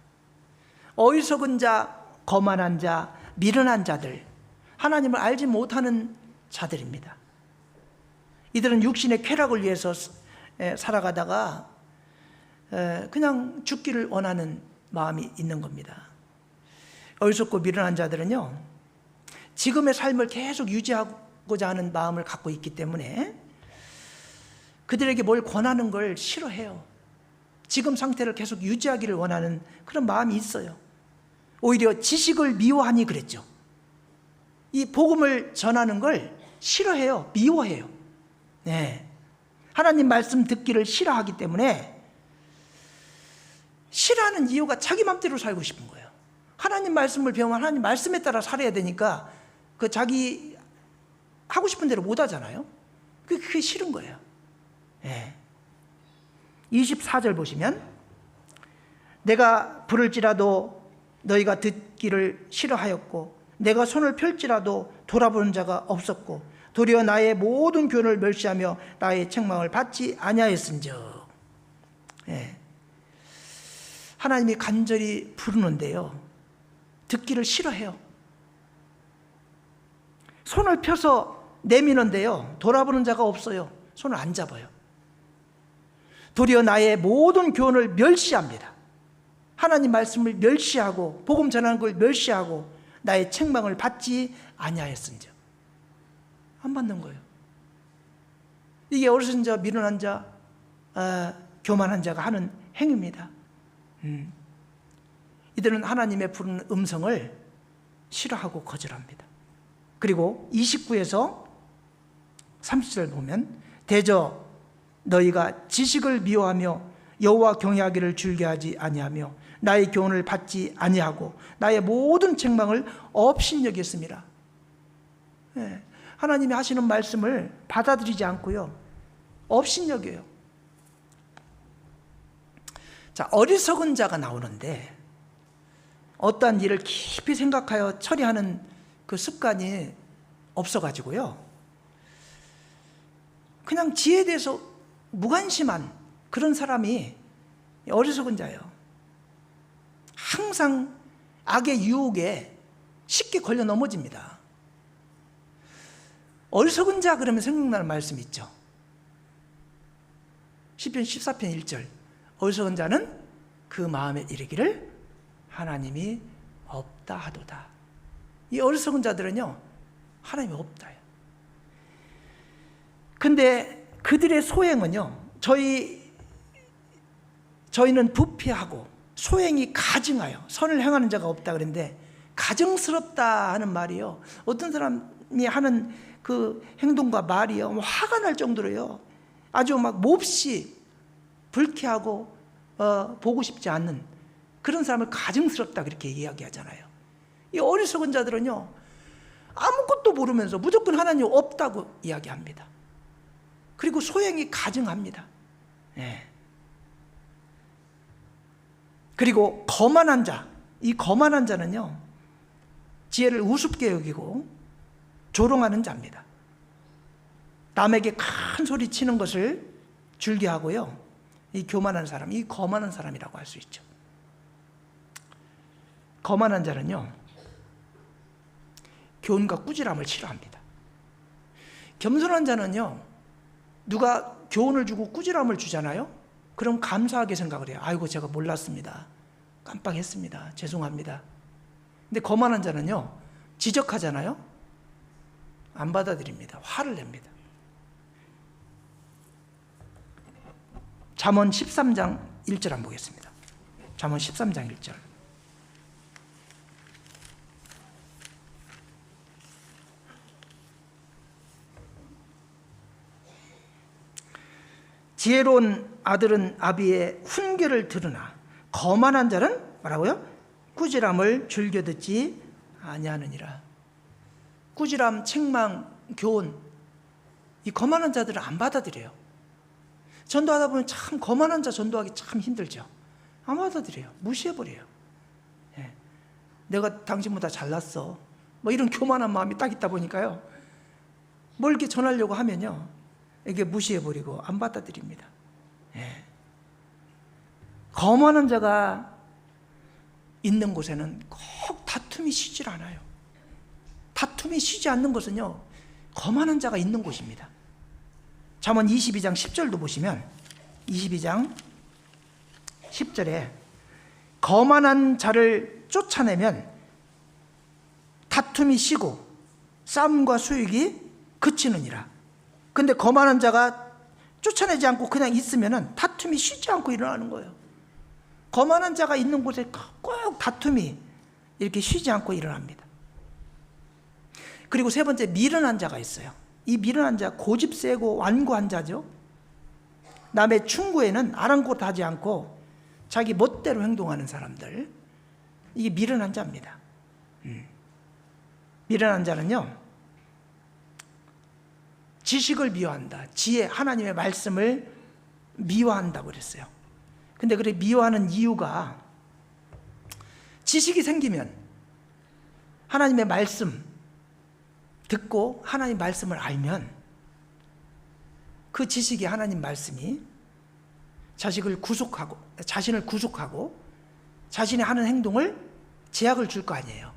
어리석은 자, 거만한 자, 미련한 자들, 하나님을 알지 못하는 자들입니다. 이들은 육신의 쾌락을 위해서 살아가다가 그냥 죽기를 원하는 마음이 있는 겁니다. 어리석고 미련한 자들은요, 지금의 삶을 계속 유지하고자 하는 마음을 갖고 있기 때문에 그들에게 뭘 권하는 걸 싫어해요. 지금 상태를 계속 유지하기를 원하는 그런 마음이 있어요. 오히려 지식을 미워하니 그랬죠. 이 복음을 전하는 걸 싫어해요. 미워해요. 네. 하나님 말씀 듣기를 싫어하기 때문에, 싫어하는 이유가 자기 맘대로 살고 싶은 거예요. 하나님 말씀을 배우면 하나님 말씀에 따라 살아야 되니까 그 자기 하고 싶은 대로 못 하잖아요. 그게 싫은 거예요. 네. 24절 보시면, 내가 부를지라도 너희가 듣기를 싫어하였고 내가 손을 펼지라도 돌아보는 자가 없었고 도리어 나의 모든 교훈을 멸시하며 나의 책망을 받지 아니하였은즉. 예. 하나님이 간절히 부르는데요, 듣기를 싫어해요. 손을 펴서 내미는데요, 돌아보는 자가 없어요. 손을 안 잡아요. 도리어 나의 모든 교훈을 멸시합니다. 하나님 말씀을 멸시하고 복음 전하는 걸 멸시하고 나의 책망을 받지 아니하였은즉. 안 받는 거예요. 이게 어리석은 자, 미련한 자, 교만한 자가 하는 행위입니다. 이들은 하나님의 부르는 음성을 싫어하고 거절합니다. 그리고 29에서 30절 보면, 대저 너희가 지식을 미워하며 여호와 경외하기를 즐겨하지 아니하며 나의 교훈을 받지 아니하고 나의 모든 책망을 업신여겼습니다. 네. 하나님이 하시는 말씀을 받아들이지 않고요, 업신여겨요. 자, 어리석은 자가 나오는데 어떠한 일을 깊이 생각하여 처리하는 그 습관이 없어가지고요, 그냥 지혜에 대해서 무관심한 그런 사람이 어리석은 자예요. 항상 악의 유혹에 쉽게 걸려 넘어집니다. 어리석은 자 그러면 생각나는 말씀 있죠. 시편 14편 1절. 어리석은 자는 그 마음에 이르기를 하나님이 없다 하도다. 이 어리석은 자들은요, 하나님이 없다요. 근데 그들의 소행은요, 저희는 부패하고 소행이 가증하여 선을 행하는 자가 없다 그랬는데, 가증스럽다 하는 말이요, 어떤 사람이 하는 그 행동과 말이요, 화가 날 정도로요, 아주 막 몹시 불쾌하고 보고 싶지 않는 그런 사람을 가증스럽다 그렇게 이야기하잖아요. 이 어리석은 자들은요, 아무것도 모르면서 무조건 하나님 없다고 이야기합니다. 그리고 소행이 가증합니다. 예. 그리고 거만한 자, 이 거만한 자는요, 지혜를 우습게 여기고 조롱하는 자입니다. 남에게 큰 소리 치는 것을 즐겨하고요, 이 교만한 사람, 이 거만한 사람이라고 할 수 있죠. 거만한 자는요, 교훈과 꾸지람을 싫어합니다. 겸손한 자는요, 누가 교훈을 주고 꾸지람을 주잖아요. 그럼 감사하게 생각을 해요. 아이고, 제가 몰랐습니다. 깜빡했습니다. 죄송합니다. 근데 거만한 자는요, 지적하잖아요. 안 받아들입니다. 화를 냅니다. 잠언 13장 1절 한번 보겠습니다. 잠언 13장 1절. 지혜로운 아들은 아비의 훈계를 들으나 거만한 자는 뭐라고요? 꾸지람을 즐겨 듣지 아니하느니라. 꾸지람, 책망, 교훈, 이 거만한 자들은 안 받아들여요. 전도하다 보면 참 거만한 자 전도하기 참 힘들죠. 안 받아들여요. 무시해버려요. 예. 내가 당신보다 잘났어, 뭐 이런 교만한 마음이 딱 있다 보니까요, 뭘 이렇게 전하려고 하면요, 이게 무시해버리고 안 받아들입니다. 예. 거만한 자가 있는 곳에는 꼭 다툼이 쉬질 않아요. 다툼이 쉬지 않는 것은요, 거만한 자가 있는 곳입니다. 잠언 22장 10절도 보시면, 22장 10절에 거만한 자를 쫓아내면 다툼이 쉬고 싸움과 수익이 그치느니라. 근데 거만한 자가 쫓아내지 않고 그냥 있으면 다툼이 쉬지 않고 일어나는 거예요. 거만한 자가 있는 곳에 꼭 다툼이 이렇게 쉬지 않고 일어납니다. 그리고 세 번째, 미련한 자가 있어요. 이 미련한 자, 고집 세고 완고한 자죠. 남의 충고에는 아랑곳하지 않고 자기 멋대로 행동하는 사람들, 이게 미련한 자입니다. 미련한 자는요, 지식을 미워한다. 지혜, 하나님의 말씀을 미워한다고 그랬어요. 근데 그래, 미워하는 이유가, 지식이 생기면 하나님의 말씀 듣고 하나님 말씀을 알면 그 지식이, 하나님 말씀이 자신을 구속하고 자신이 하는 행동을 제약을 줄 거 아니에요.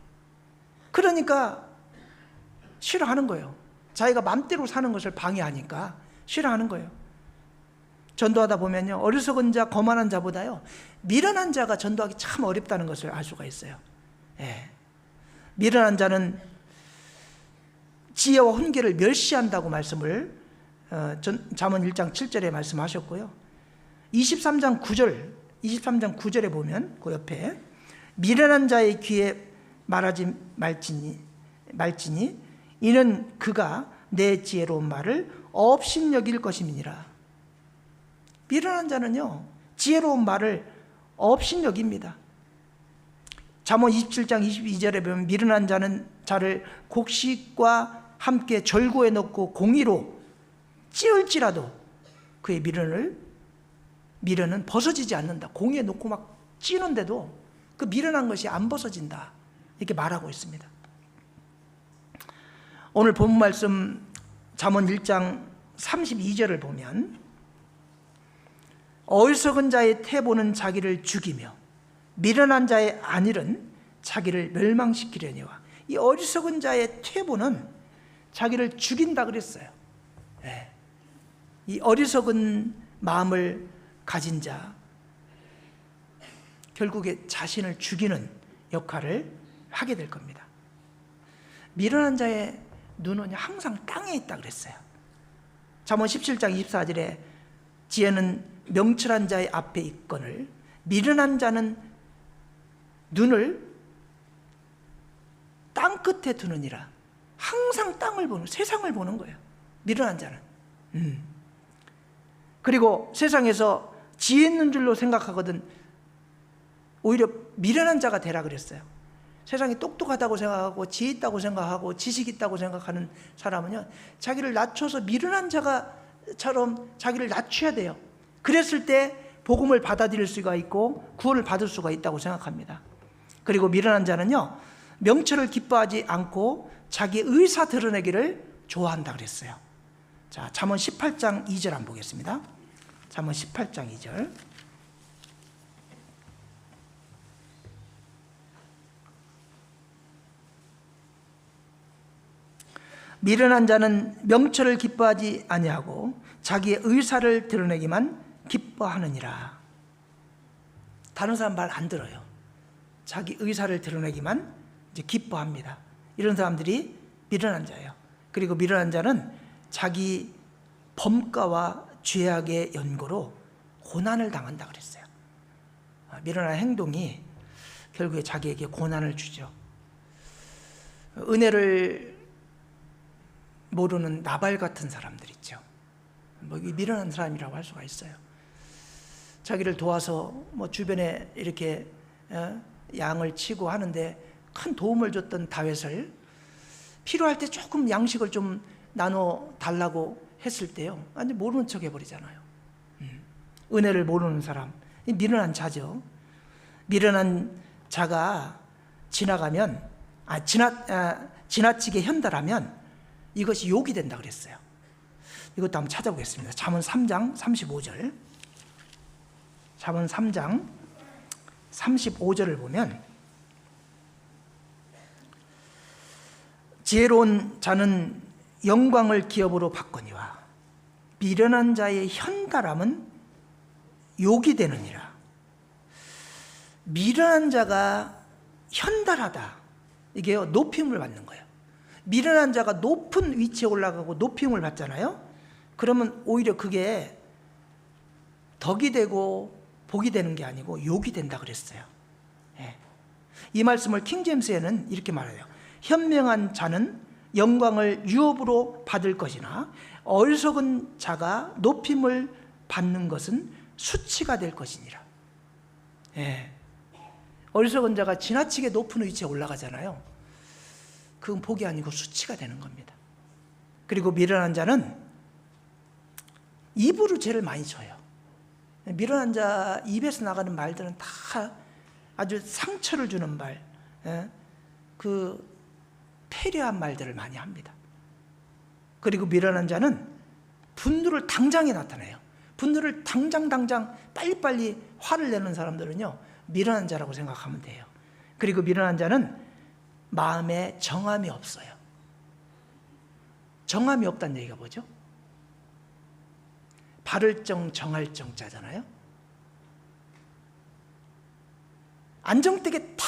그러니까 싫어하는 거예요. 자기가 맘대로 사는 것을 방해하니까 싫어하는 거예요. 전도하다 보면요, 어리석은 자, 거만한 자보다요, 미련한 자가 전도하기 참 어렵다는 것을 알 수가 있어요. 예. 미련한 자는 지혜와 훈계를 멸시한다고 말씀을 잠언 1장 7절에 말씀하셨고요. 23장 9절에 보면 그 옆에 미련한 자의 귀에 말하지 말지니 이는 그가 내 지혜로운 말을 업신여길 것임이니라. 미련한 자는요, 지혜로운 말을 업신여깁니다. 잠언 27장 22절에 보면 미련한 자는 자를 곡식과 함께 절구에 넣고 공의로 찌을지라도 그의 미련은 벗어지지 않는다. 공의에 넣고 막 찌는데도 그 미련한 것이 안 벗어진다, 이렇게 말하고 있습니다. 오늘 본 말씀 잠언 1장 32절을 보면, 어리석은 자의 태보는 자기를 죽이며 미련한 자의 안일은 자기를 멸망시키려니와. 이 어리석은 자의 퇴보는 자기를 죽인다 그랬어요. 네. 이 어리석은 마음을 가진 자, 결국에 자신을 죽이는 역할을 하게 될 겁니다. 미련한 자의 눈은 항상 땅에 있다 그랬어요. 잠언 17장 24절에 지혜는 명철한 자의 앞에 있거늘 미련한 자는 눈을 땅 끝에 두느니라. 항상 땅을 보는, 세상을 보는 거예요, 미련한 자는. 그리고 세상에서 지혜 있는 줄로 생각하거든 오히려 미련한 자가 되라 그랬어요. 세상이 똑똑하다고 생각하고 지혜 있다고 생각하고 지식 있다고 생각하는 사람은요, 자기를 낮춰서 미련한 자가처럼 자기를 낮춰야 돼요. 그랬을 때 복음을 받아들일 수가 있고 구원을 받을 수가 있다고 생각합니다. 그리고 미련한 자는요, 명철을 기뻐하지 않고 자기 의사 드러내기를 좋아한다 그랬어요. 자, 잠언 18장 2절 한번 보겠습니다. 잠언 18장 2절. 미련한 자는 명철을 기뻐하지 아니하고 자기의 의사를 드러내기만 기뻐하느니라. 다른 사람 말 안 들어요. 자기 의사를 드러내기만 이제 기뻐합니다. 이런 사람들이 미련한 자예요. 그리고 미련한 자는 자기 범가와 죄악의 연고로 고난을 당한다 그랬어요. 미련한 행동이 결국에 자기에게 고난을 주죠. 은혜를 모르는 나발 같은 사람들 있죠. 미련한 사람이라고 할 수가 있어요. 자기를 도와서 주변에 이렇게 양을 치고 하는데 큰 도움을 줬던 다윗을 필요할 때 조금 양식을 좀 나눠 달라고 했을 때요, 완전 모르는 척 해버리잖아요. 은혜를 모르는 사람, 미련한 자죠. 미련한 자가 지나가면 지나치게 현달하면 이것이 욕이 된다 그랬어요. 이것도 한번 찾아보겠습니다. 잠언 3장 35절. 잠언 3장 35절을 보면 지혜로운 자는 영광을 기업으로 받거니와 미련한 자의 현달함은 욕이 되느니라. 미련한 자가 현달하다, 이게요, 높임을 받는 거예요. 미련한 자가 높은 위치에 올라가고 높임을 받잖아요. 그러면 오히려 그게 덕이 되고 복이 되는 게 아니고 욕이 된다 그랬어요. 예. 이 말씀을 킹제임스에는 이렇게 말해요. 현명한 자는 영광을 유업으로 받을 것이나 어리석은 자가 높임을 받는 것은 수치가 될 것이니라. 예. 어리석은 자가 지나치게 높은 위치에 올라가잖아요. 그건 복이 아니고 수치가 되는 겁니다. 그리고 미련한 자는 입으로 죄를 많이 져요. 미련한 자 입에서 나가는 말들은 다 아주 상처를 주는 말, 그 패려한 말들을 많이 합니다. 그리고 미련한 자는 분노를 당장에 나타내요. 분노를 당장 빨리빨리 화를 내는 사람들은요, 미련한 자라고 생각하면 돼요. 그리고 미련한 자는 마음에 정함이 없어요. 정함이 없다는 얘기가 뭐죠? 바를 정 정할 정자잖아요. 안정되게 탁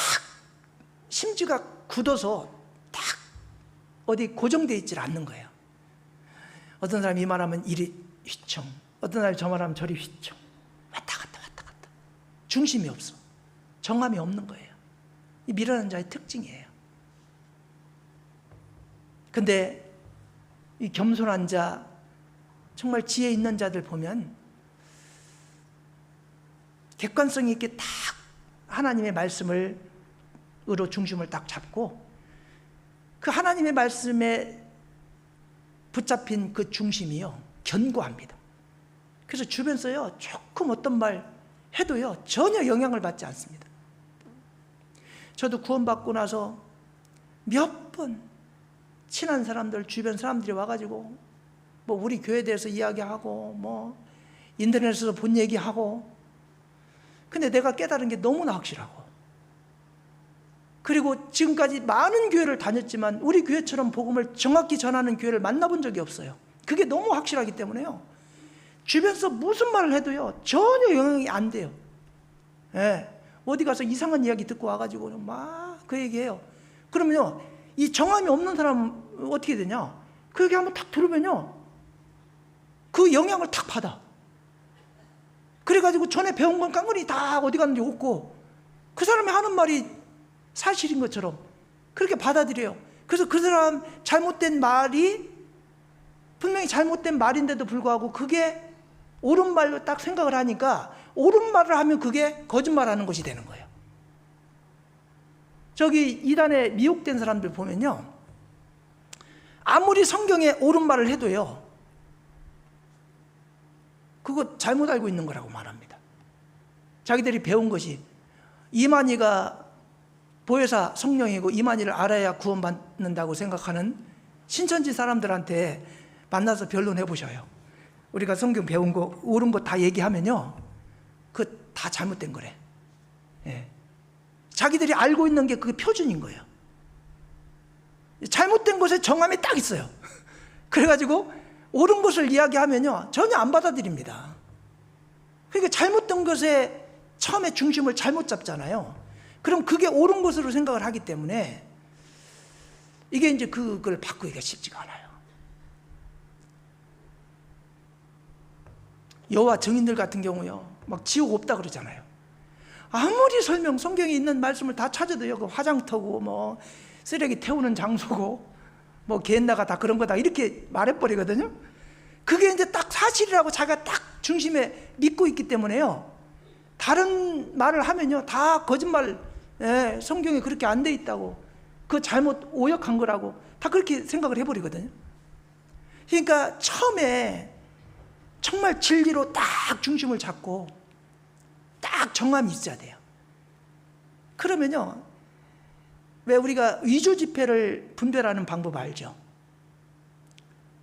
심지가 굳어서 탁 어디 고정되어 있질 않는 거예요. 어떤 사람이 이 말하면 이리 휘청, 어떤 사람이 저 말하면 저리 휘청, 왔다 갔다 중심이 없어. 정함이 없는 거예요. 이 미련한 자의 특징이에요. 근데 이 겸손한 자, 정말 지혜 있는 자들 보면 객관성 있게 딱 하나님의 말씀으로 중심을 딱 잡고 그 하나님의 말씀에 붙잡힌 그 중심이요, 견고합니다. 그래서 주변에서요, 조금 어떤 말 해도요, 전혀 영향을 받지 않습니다. 저도 구원받고 나서 몇 번 친한 사람들, 주변 사람들이 와가지고 우리 교회에 대해서 이야기하고 인터넷에서 본 얘기하고, 근데 내가 깨달은 게 너무나 확실하고, 그리고 지금까지 많은 교회를 다녔지만 우리 교회처럼 복음을 정확히 전하는 교회를 만나본 적이 없어요. 그게 너무 확실하기 때문에요, 주변에서 무슨 말을 해도요 전혀 영향이 안 돼요. 예. 어디 가서 이상한 이야기 듣고 와가지고 막 그 얘기해요. 그러면요, 이 정함이 없는 사람은 어떻게 되냐? 그 얘기 한번 탁 들으면요, 그 영향을 탁 받아. 그래가지고 전에 배운 건 깡그리 다 어디 갔는지 없고, 그 사람이 하는 말이 사실인 것처럼 그렇게 받아들여요. 그래서 그 사람 잘못된 말이 분명히 잘못된 말인데도 불구하고 그게 옳은 말로 딱 생각을 하니까 옳은 말을 하면 그게 거짓말하는 것이 되는 거예요. 저기 이단에 미혹된 사람들 보면요, 아무리 성경에 옳은 말을 해도요, 그거 잘못 알고 있는 거라고 말합니다. 자기들이 배운 것이 이만희가 보혜사 성령이고 이만희를 알아야 구원받는다고 생각하는 신천지 사람들한테 만나서 변론해 보셔요. 우리가 성경 배운 거 옳은 거 다 얘기하면요, 그 다 잘못된 거래. 예. 자기들이 알고 있는 게 그게 표준인 거예요. 잘못된 것에 정함이 딱 있어요. 그래가지고 옳은 것을 이야기하면요, 전혀 안 받아들입니다. 그러니까 잘못된 것에 처음에 중심을 잘못 잡잖아요. 그럼 그게 옳은 것으로 생각을 하기 때문에 이게 이제 그걸 바꾸기가 쉽지가 않아요. 여호와 증인들 같은 경우요, 막 지옥 없다 그러잖아요. 아무리 설명, 성경에 있는 말씀을 다 찾아도요, 그 화장터고 뭐 쓰레기 태우는 장소고 뭐 개나가 다 그런 거다 이렇게 말해버리거든요. 그게 이제 딱 사실이라고 자기가 딱 중심에 믿고 있기 때문에요, 다른 말을 하면요 다 거짓말, 예, 성경에 그렇게 안 돼 있다고, 그 잘못 오역한 거라고 다 그렇게 생각을 해버리거든요. 그러니까 처음에 정말 진리로 딱 중심을 잡고 딱 정함이 있어야 돼요. 그러면요, 왜 우리가 위조 지폐를 분별하는 방법 알죠?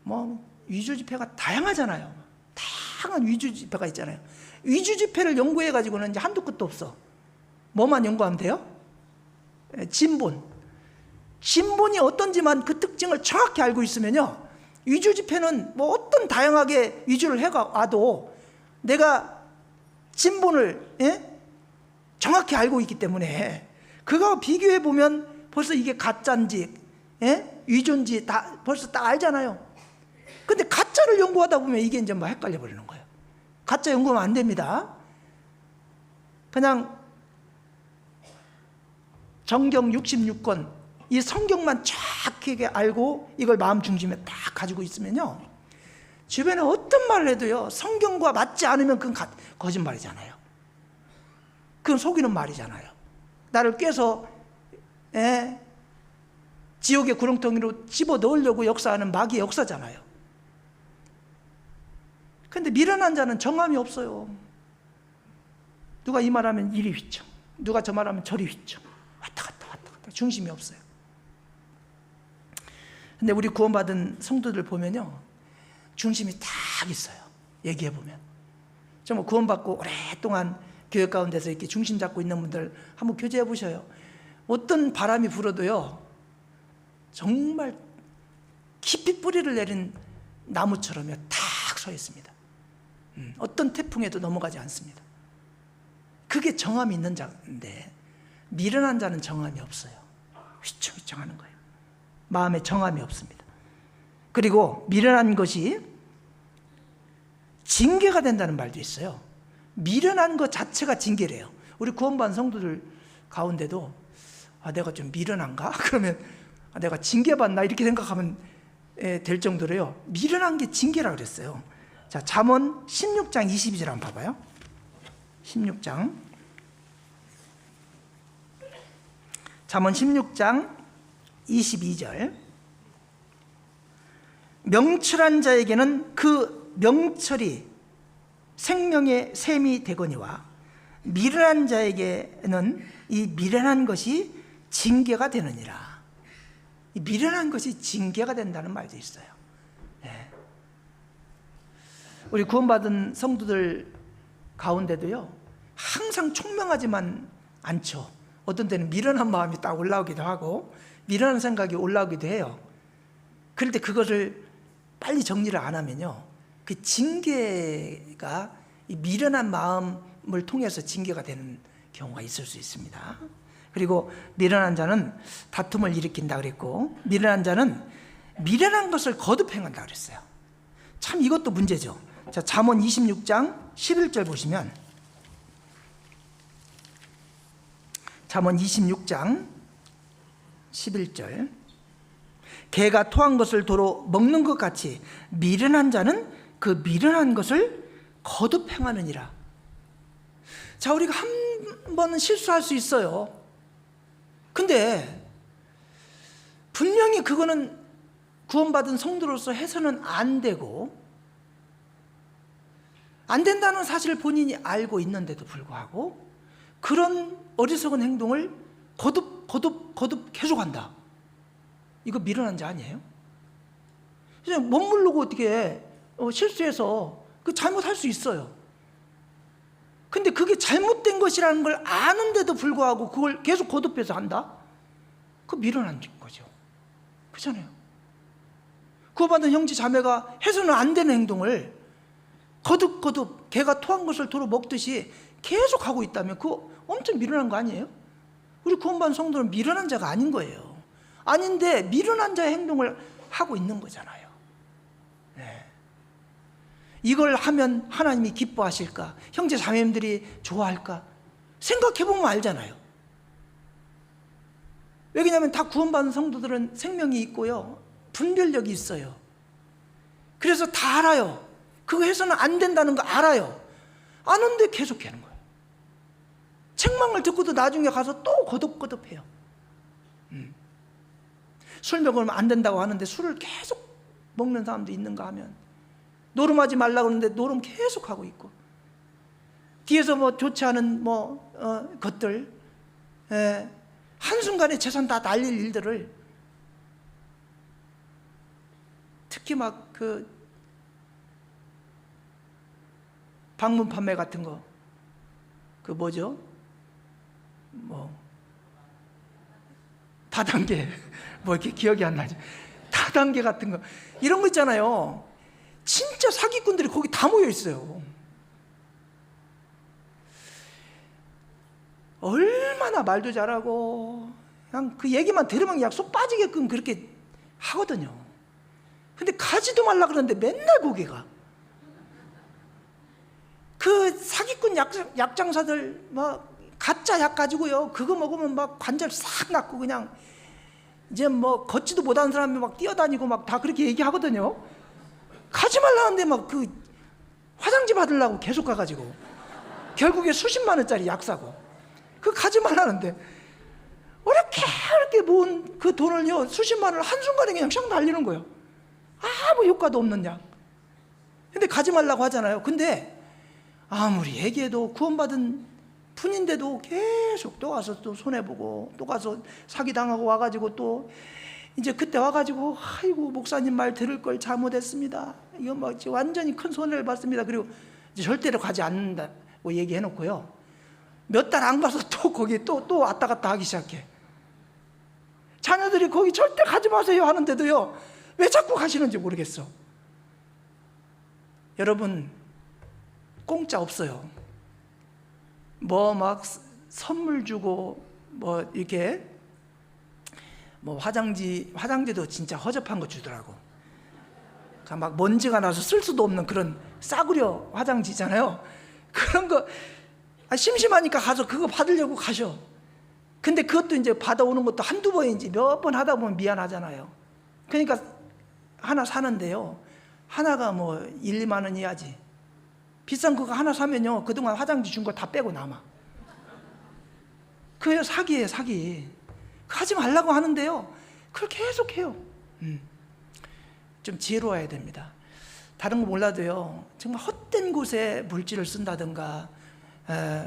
뭐 위조 지폐가 다양하잖아요. 다양한 위조 지폐가 있잖아요. 위조 지폐를 연구해 가지고는 이제 한두 끝도 없어. 뭐만 연구하면 돼요? 진본. 진본이 어떤지만 그 특징을 정확히 알고 있으면요, 위조 지폐는 뭐 어떤 다양하게 위조를 해와도 내가 진본을, 예? 정확히 알고 있기 때문에 그거 비교해 보면 벌써 이게 가짜인지, 예? 위조인지 다 벌써 딱 알잖아요. 근데 가짜를 연구하다 보면 이게 이제 뭐 헷갈려 버리는 거예요. 가짜 연구하면 안 됩니다. 그냥 정경 66권 이 성경만 정확하게 알고 이걸 마음 중심에 딱 가지고 있으면요, 주변에 어떤 말을 해도요, 성경과 맞지 않으면 그건 거짓말이잖아요. 그건 속이는 말이잖아요. 나를 꿰서, 예, 지옥의 구렁텅이로 집어넣으려고 역사하는 마귀의 역사잖아요. 근데 미련한 자는 정함이 없어요. 누가 이 말하면 이리 휘청, 누가 저 말하면 저리 휘청, 왔다 갔다 중심이 없어요. 근데 우리 구원받은 성도들 보면요, 중심이 딱 있어요. 얘기해 보면 정말 구원받고 오랫동안 교회 가운데서 이렇게 중심 잡고 있는 분들 한번 교제해 보셔요. 어떤 바람이 불어도요, 정말 깊이 뿌리를 내린 나무처럼요 탁 서 있습니다. 어떤 태풍에도 넘어가지 않습니다. 그게 정함이 있는 자인데, 미련한 자는 정함이 없어요. 휘청휘청하는 거예요. 마음에 정함이 없습니다. 그리고 미련한 것이 징계가 된다는 말도 있어요. 미련한 것 자체가 징계래요. 우리 구원받은 성도들 가운데도 내가 좀 미련한가? 그러면 내가 징계받나? 이렇게 생각하면 될 정도로요, 미련한 게 징계라고 그랬어요. 자, 잠언 16장 22절 한번 봐봐요. 16장 잠언 16장 22절. 명철한 자에게는 그 명철이 생명의 샘이 되거니와 미련한 자에게는 이 미련한 것이 징계가 되느니라. 이 미련한 것이 징계가 된다는 말도 있어요. 네. 우리 구원받은 성도들 가운데도요, 항상 총명하지만 않죠. 어떤 때는 미련한 마음이 딱 올라오기도 하고 미련한 생각이 올라오기도 해요. 그럴 때 그것을 빨리 정리를 안 하면요, 그 징계가 이 미련한 마음을 통해서 징계가 되는 경우가 있을 수 있습니다. 그리고 미련한 자는 다툼을 일으킨다 그랬고, 미련한 자는 미련한 것을 거듭 행한다 그랬어요. 참 이것도 문제죠. 자, 잠언 26장 11절 보시면, 잠언 26장 11절, 개가 토한 것을 도로 먹는 것 같이 미련한 자는 그 미련한 것을 거듭 행하느니라. 자, 우리가 한 번은 실수할 수 있어요. 근데 분명히 그거는 구원받은 성도로서 해서는 안 되고, 안 된다는 사실을 본인이 알고 있는데도 불구하고 그런 어리석은 행동을 거듭 계속한다. 이거 미련한 자 아니에요? 그냥 못 모르고 어떻게 실수해서 그 잘못할 수 있어요. 근데 그게 잘못된 것이라는 걸 아는데도 불구하고 그걸 계속 거듭해서 한다? 그거 미련한 거죠. 그렇잖아요. 구원받은 형제 자매가 해서는 안 되는 행동을 거듭 개가 토한 것을 도로 먹듯이 계속 하고 있다면 그거 엄청 미련한 거 아니에요? 우리 구원받은 성도는 미련한 자가 아닌 거예요. 아닌데 미련한 자의 행동을 하고 있는 거잖아요. 네. 이걸 하면 하나님이 기뻐하실까? 형제 자매님들이 좋아할까? 생각해보면 알잖아요. 왜냐하면 다 구원받은 성도들은 생명이 있고요, 분별력이 있어요. 그래서 다 알아요. 그거 해서는 안 된다는 거 알아요. 아는데 계속 하는 거예요. 책망을 듣고도 나중에 가서 또 거듭해요. 술 먹으면 안 된다고 하는데 술을 계속 먹는 사람도 있는가 하면, 노름하지 말라고 하는데 노름 계속 하고 있고, 뒤에서 뭐 좋지 않은 것들, 한순간에 재산 다 날릴 일들을, 특히 막 그 방문 판매 같은 거, 그 뭐죠? 다단계, 이렇게 기억이 안 나죠. 다단계 같은 거, 이런 거 있잖아요. 진짜 사기꾼들이 거기 다 모여 있어요. 얼마나 말도 잘하고 그냥 그 얘기만 들으면 그냥 속 빠지게끔 그렇게 하거든요. 근데 가지도 말라 그러는데 맨날 거기 가. 그 사기꾼 약장사들 막 가짜 약 가지고요, 그거 먹으면 막 관절 싹 났고 그냥 이제 걷지도 못하는 사람이 막 뛰어다니고 막 다 그렇게 얘기하거든요. 가지 말라는데 막 그 화장지 받으려고 계속 가가지고 결국에 수십만 원짜리 약 사고, 그 가지 말라는데 이렇게 모은 그 돈을요, 수십만 원을 한순간에 그냥 샥 날리는 거예요. 아무 효과도 없는 약. 근데 가지 말라고 하잖아요. 근데 아무리 얘기해도 구원받은 분인데도 계속 또 가서 또 손해보고 또 가서 사기당하고 와가지고 또 이제 그때 와가지고 아이고 목사님 말 들을 걸 잘못했습니다. 이거 막 완전히 큰 손해를 봤습니다. 그리고 이제 절대로 가지 않는다고 얘기해놓고요, 몇 달 안 가서 또 거기 또 왔다 갔다 하기 시작해. 자녀들이 거기 절대 가지 마세요 하는데도요, 왜 자꾸 가시는지 모르겠어. 여러분, 공짜 없어요. 막 선물 주고 이렇게 화장지도 진짜 허접한 거 주더라고. 막 먼지가 나서 쓸 수도 없는 그런 싸구려 화장지잖아요. 그런 거 심심하니까 가서 그거 받으려고 가셔. 근데 그것도 이제 받아오는 것도 한두 번인지 몇 번 하다 보면 미안하잖아요. 그러니까 하나 사는데요, 하나가 1, 2만 원이야지. 비싼 그거 하나 사면요, 그동안 화장지 준 거 다 빼고 남아. 그게 사기예요, 사기. 하지 말라고 하는데요, 그걸 계속 해요. 좀 지혜로워야 됩니다. 다른 거 몰라도요, 정말 헛된 곳에 물질을 쓴다든가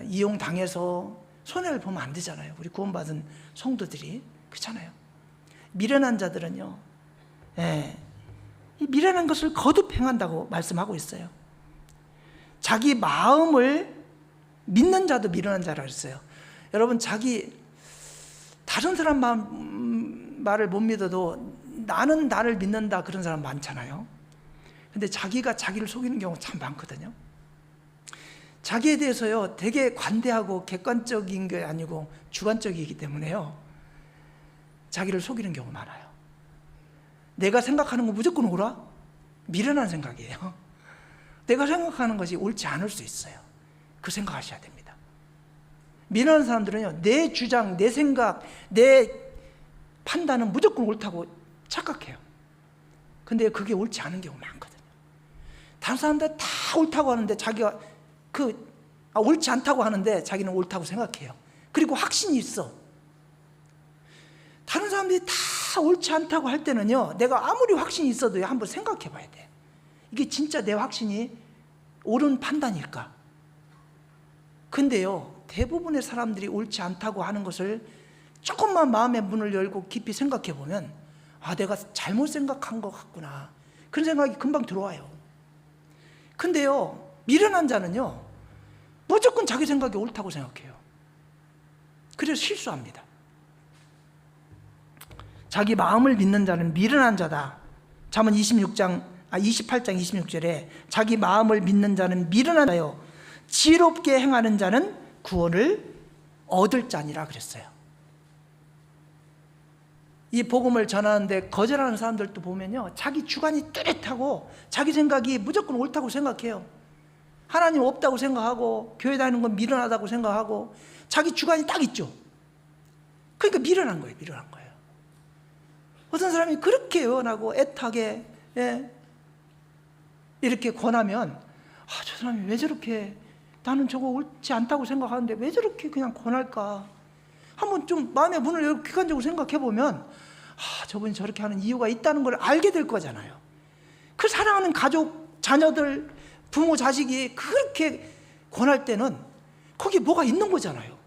이용당해서 손해를 보면 안 되잖아요. 우리 구원받은 성도들이. 그렇잖아요. 미련한 자들은요, 이 미련한 것을 거듭 행한다고 말씀하고 있어요. 자기 마음을 믿는 자도 미련한 자라 그랬어요. 여러분, 다른 사람 말을 못 믿어도 나는 나를 믿는다, 그런 사람 많잖아요. 근데 자기가 자기를 속이는 경우 참 많거든요. 자기에 대해서요 되게 관대하고 객관적인 게 아니고 주관적이기 때문에요 자기를 속이는 경우가 많아요. 내가 생각하는 거 무조건 옳아? 미련한 생각이에요. 내가 생각하는 것이 옳지 않을 수 있어요. 그 생각하셔야 됩니다. 미련한 사람들은요 내 주장, 내 생각, 내 판단은 무조건 옳다고 착각해요. 근데 그게 옳지 않은 경우가 많거든요. 다른 사람들 다 옳다고 하는데 자기가 옳지 않다고 하는데 자기는 옳다고 생각해요. 그리고 확신이 있어. 다른 사람들이 다 옳지 않다고 할 때는요 내가 아무리 확신이 있어도 한번 생각해 봐야 돼. 이게 진짜 내 확신이 옳은 판단일까? 근데요 대부분의 사람들이 옳지 않다고 하는 것을 조금만 마음의 문을 열고 깊이 생각해 보면 내가 잘못 생각한 것 같구나 그런 생각이 금방 들어와요. 근데요 미련한 자는요 무조건 자기 생각이 옳다고 생각해요. 그래서 실수합니다. 자기 마음을 믿는 자는 미련한 자다. 잠언 28장 26절에 자기 마음을 믿는 자는 미련한 자요 지혜롭게 행하는 자는 구원을 얻을 자니라 그랬어요. 이 복음을 전하는데 거절하는 사람들도 보면요 자기 주관이 뚜렷하고 자기 생각이 무조건 옳다고 생각해요. 하나님 없다고 생각하고 교회 다니는 건 미련하다고 생각하고 자기 주관이 딱 있죠. 그러니까 미련한 거예요. 미련한 거예요. 어떤 사람이 그렇게 의원하고 애타게 이렇게 권하면 저 사람이 왜 저렇게 나는 저거 옳지 않다고 생각하는데 왜 저렇게 그냥 권할까? 한번 좀 마음의 문을 열고 객관적으로 생각해 보면 저분이 저렇게 하는 이유가 있다는 걸 알게 될 거잖아요. 그 사랑하는 가족, 자녀들, 부모, 자식이 그렇게 권할 때는 거기에 뭐가 있는 거잖아요.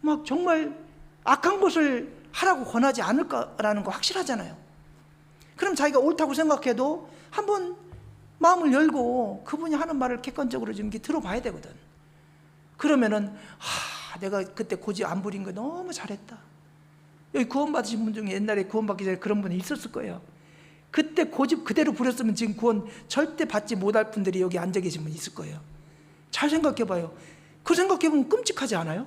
막 정말 악한 것을 하라고 권하지 않을까라는 거 확실하잖아요. 그럼 자기가 옳다고 생각해도 한번 마음을 열고 그분이 하는 말을 객관적으로 좀 들어봐야 되거든. 그러면은 내가 그때 고집 안 부린 거 너무 잘했다. 여기 구원받으신 분 중에 옛날에 구원받기 전에 그런 분이 있었을 거예요. 그때 고집 그대로 부렸으면 지금 구원 절대 받지 못할 분들이 여기 앉아 계신 분 있을 거예요. 잘 생각해 봐요. 그 생각해 보면 끔찍하지 않아요?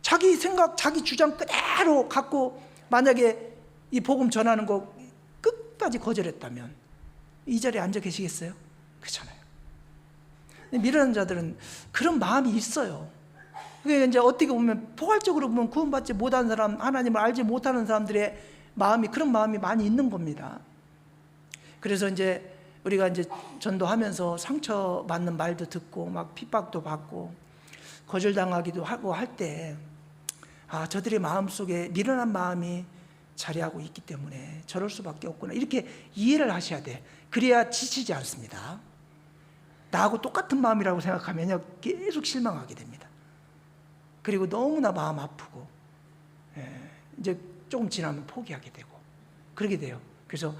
자기 생각, 자기 주장 그대로 갖고 만약에 이 복음 전하는 거 끝까지 거절했다면 이 자리에 앉아 계시겠어요? 그렇잖아요. 미련한 자들은 그런 마음이 있어요. 그게 이제 어떻게 보면 포괄적으로 보면 구원받지 못한 사람, 하나님을 알지 못하는 사람들의 마음이 그런 마음이 많이 있는 겁니다. 그래서 이제 우리가 이제 전도하면서 상처받는 말도 듣고 막 핍박도 받고 거절당하기도 하고 할 때 저들의 마음속에 미련한 마음이 자리하고 있기 때문에 저럴 수밖에 없구나 이렇게 이해를 하셔야 돼. 그래야 지치지 않습니다. 나하고 똑같은 마음이라고 생각하면요 계속 실망하게 됩니다. 그리고 너무나 마음 아프고 이제 조금 지나면 포기하게 되고 그러게 돼요. 그래서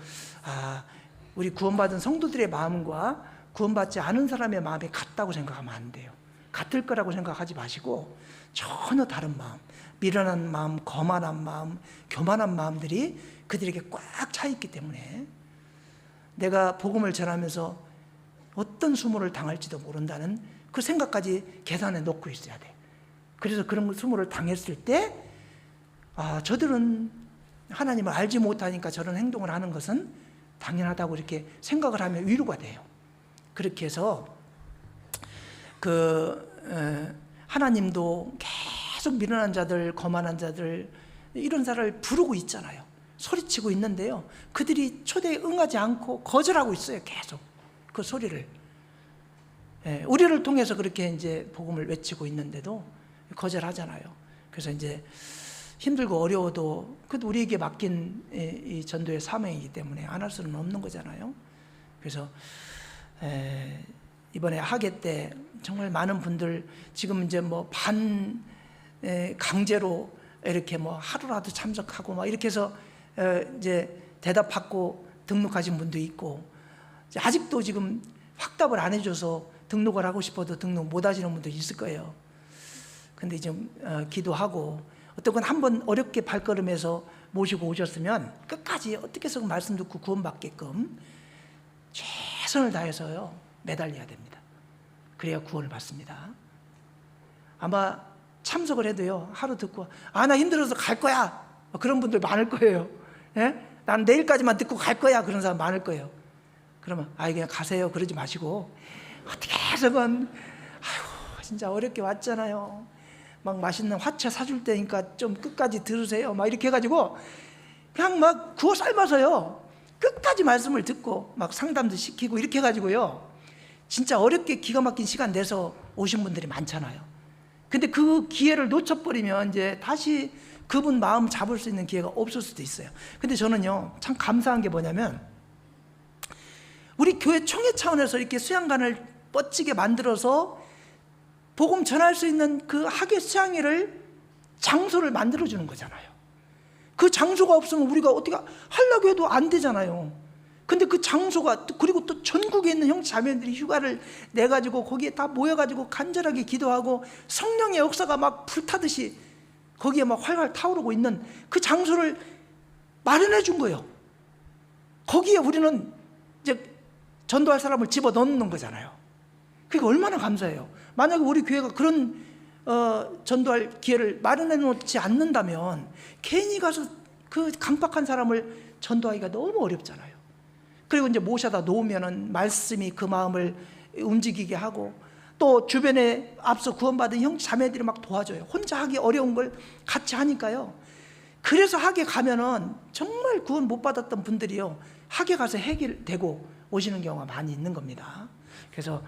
우리 구원받은 성도들의 마음과 구원받지 않은 사람의 마음이 같다고 생각하면 안 돼요. 같을 거라고 생각하지 마시고 전혀 다른 마음, 미련한 마음, 거만한 마음, 교만한 마음들이 그들에게 꽉 차 있기 때문에 내가 복음을 전하면서 어떤 수모를 당할지도 모른다는 그 생각까지 계산해 놓고 있어야 돼. 그래서 그런 수모를 당했을 때 저들은 하나님을 알지 못하니까 저런 행동을 하는 것은 당연하다고 이렇게 생각을 하면 위로가 돼요. 그렇게 해서 하나님도 계속 미련한 자들, 거만한 자들 이런 자를 부르고 있잖아요. 소리치고 있는데요. 그들이 초대에 응하지 않고 거절하고 있어요. 계속 그 소리를. 우리를 통해서 그렇게 이제 복음을 외치고 있는데도 거절하잖아요. 그래서 이제 힘들고 어려워도 그것도 우리에게 맡긴 이 전도의 사명이기 때문에 안 할 수는 없는 거잖아요. 그래서 이번에 학예 때 정말 많은 분들 지금 이제 뭐 강제로 이렇게 뭐 하루라도 참석하고 막 이렇게 해서 이제 대답받고 등록하신 분도 있고 아직도 지금 확답을 안 해줘서 등록을 하고 싶어도 등록 못 하시는 분도 있을 거예요. 근데 좀 기도하고 어떤 건 한번 어렵게 발걸음해서 모시고 오셨으면 끝까지 어떻게 해서 말씀 듣고 구원받게끔 최선을 다해서요 매달려야 됩니다. 그래야 구원을 받습니다. 아마 참석을 해도요, 하루 듣고 나 힘들어서 갈 거야, 그런 분들 많을 거예요. 예? 난 내일까지만 듣고 갈 거야, 그런 사람 많을 거예요. 그러면 그냥 가세요, 그러지 마시고 어떻게 해서건 진짜 어렵게 왔잖아요, 막 맛있는 화채 사줄 테니까 좀 끝까지 들으세요, 막 이렇게 해가지고 그냥 막 구워 삶아서요 끝까지 말씀을 듣고 막 상담도 시키고 이렇게 해가지고요 진짜 어렵게 기가 막힌 시간 내서 오신 분들이 많잖아요. 근데 그 기회를 놓쳐버리면 이제 다시 그분 마음 잡을 수 있는 기회가 없을 수도 있어요. 근데 저는요 참 감사한 게 뭐냐면, 우리 교회 총회 차원에서 이렇게 수양관을 멋지게 만들어서 복음 전할 수 있는 그 학예 수양회를 장소를 만들어주는 거잖아요. 그 장소가 없으면 우리가 어떻게 하려고 해도 안 되잖아요. 근데 그 장소가, 그리고 또 전국에 있는 형 자매들이 휴가를 내가지고 거기에 다 모여가지고 간절하게 기도하고 성령의 역사가 막 불타듯이 거기에 막 활활 타오르고 있는 그 장소를 마련해 준 거예요. 거기에 우리는 이제 전도할 사람을 집어넣는 거잖아요. 그게 얼마나 감사해요. 만약에 우리 교회가 그런 전도할 기회를 마련해 놓지 않는다면 괜히 가서 그 강박한 사람을 전도하기가 너무 어렵잖아요. 그리고 이제 모셔다 놓으면은 말씀이 그 마음을 움직이게 하고, 또 주변에 앞서 구원받은 형 자매들이 막 도와줘요. 혼자 하기 어려운 걸 같이 하니까요. 그래서 학에 가면은 정말 구원 못 받았던 분들이요 학에 가서 해결되고 오시는 경우가 많이 있는 겁니다. 그래서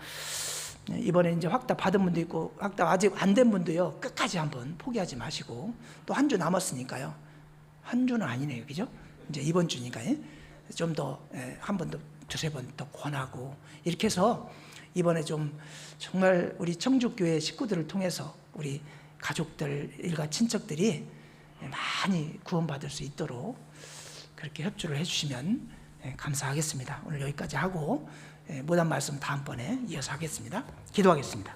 이번에 이제 확답 받은 분도 있고 확답 아직 안 된 분도요 끝까지 한번 포기하지 마시고, 또 한 주 남았으니까요, 한 주는 아니네요, 그죠? 이제 이번 주니까 좀 더 한 번 더 두세 번 더 권하고 이렇게 해서 이번에 좀 정말 우리 청주교회 식구들을 통해서 우리 가족들, 일가 친척들이 많이 구원받을 수 있도록 그렇게 협조를 해주시면 감사하겠습니다. 오늘 여기까지 하고 무단 말씀 다음번에 이어서 하겠습니다. 기도하겠습니다.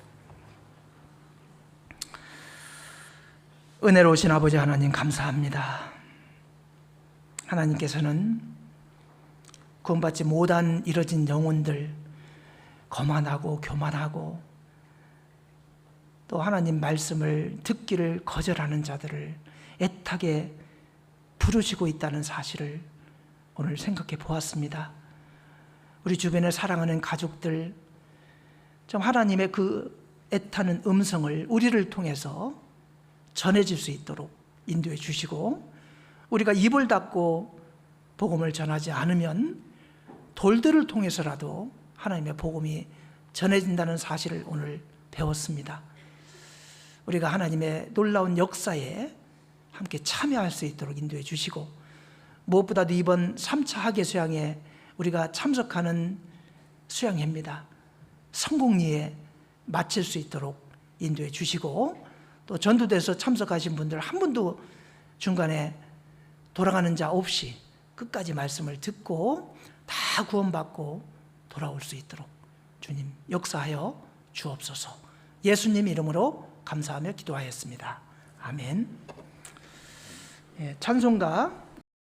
은혜로우신 아버지 하나님 감사합니다. 하나님께서는 구원받지 못한 이뤄진 영혼들, 거만하고 교만하고 또 하나님 말씀을 듣기를 거절하는 자들을 애타게 부르시고 있다는 사실을 오늘 생각해 보았습니다. 우리 주변에 사랑하는 가족들, 좀 하나님의 그 애타는 음성을 우리를 통해서 전해질 수 있도록 인도해 주시고, 우리가 입을 닫고 복음을 전하지 않으면 돌들을 통해서라도 하나님의 복음이 전해진다는 사실을 오늘 배웠습니다. 우리가 하나님의 놀라운 역사에 함께 참여할 수 있도록 인도해 주시고, 무엇보다도 이번 3차 학예 수양에 우리가 참석하는 수양회입니다. 성공리에 마칠 수 있도록 인도해 주시고, 또 전도돼서 참석하신 분들 한 분도 중간에 돌아가는 자 없이 끝까지 말씀을 듣고 다 구원받고 돌아올 수 있도록 주님 역사하여 주옵소서. 예수님 이름으로 감사하며 기도하였습니다. 아멘. 찬송가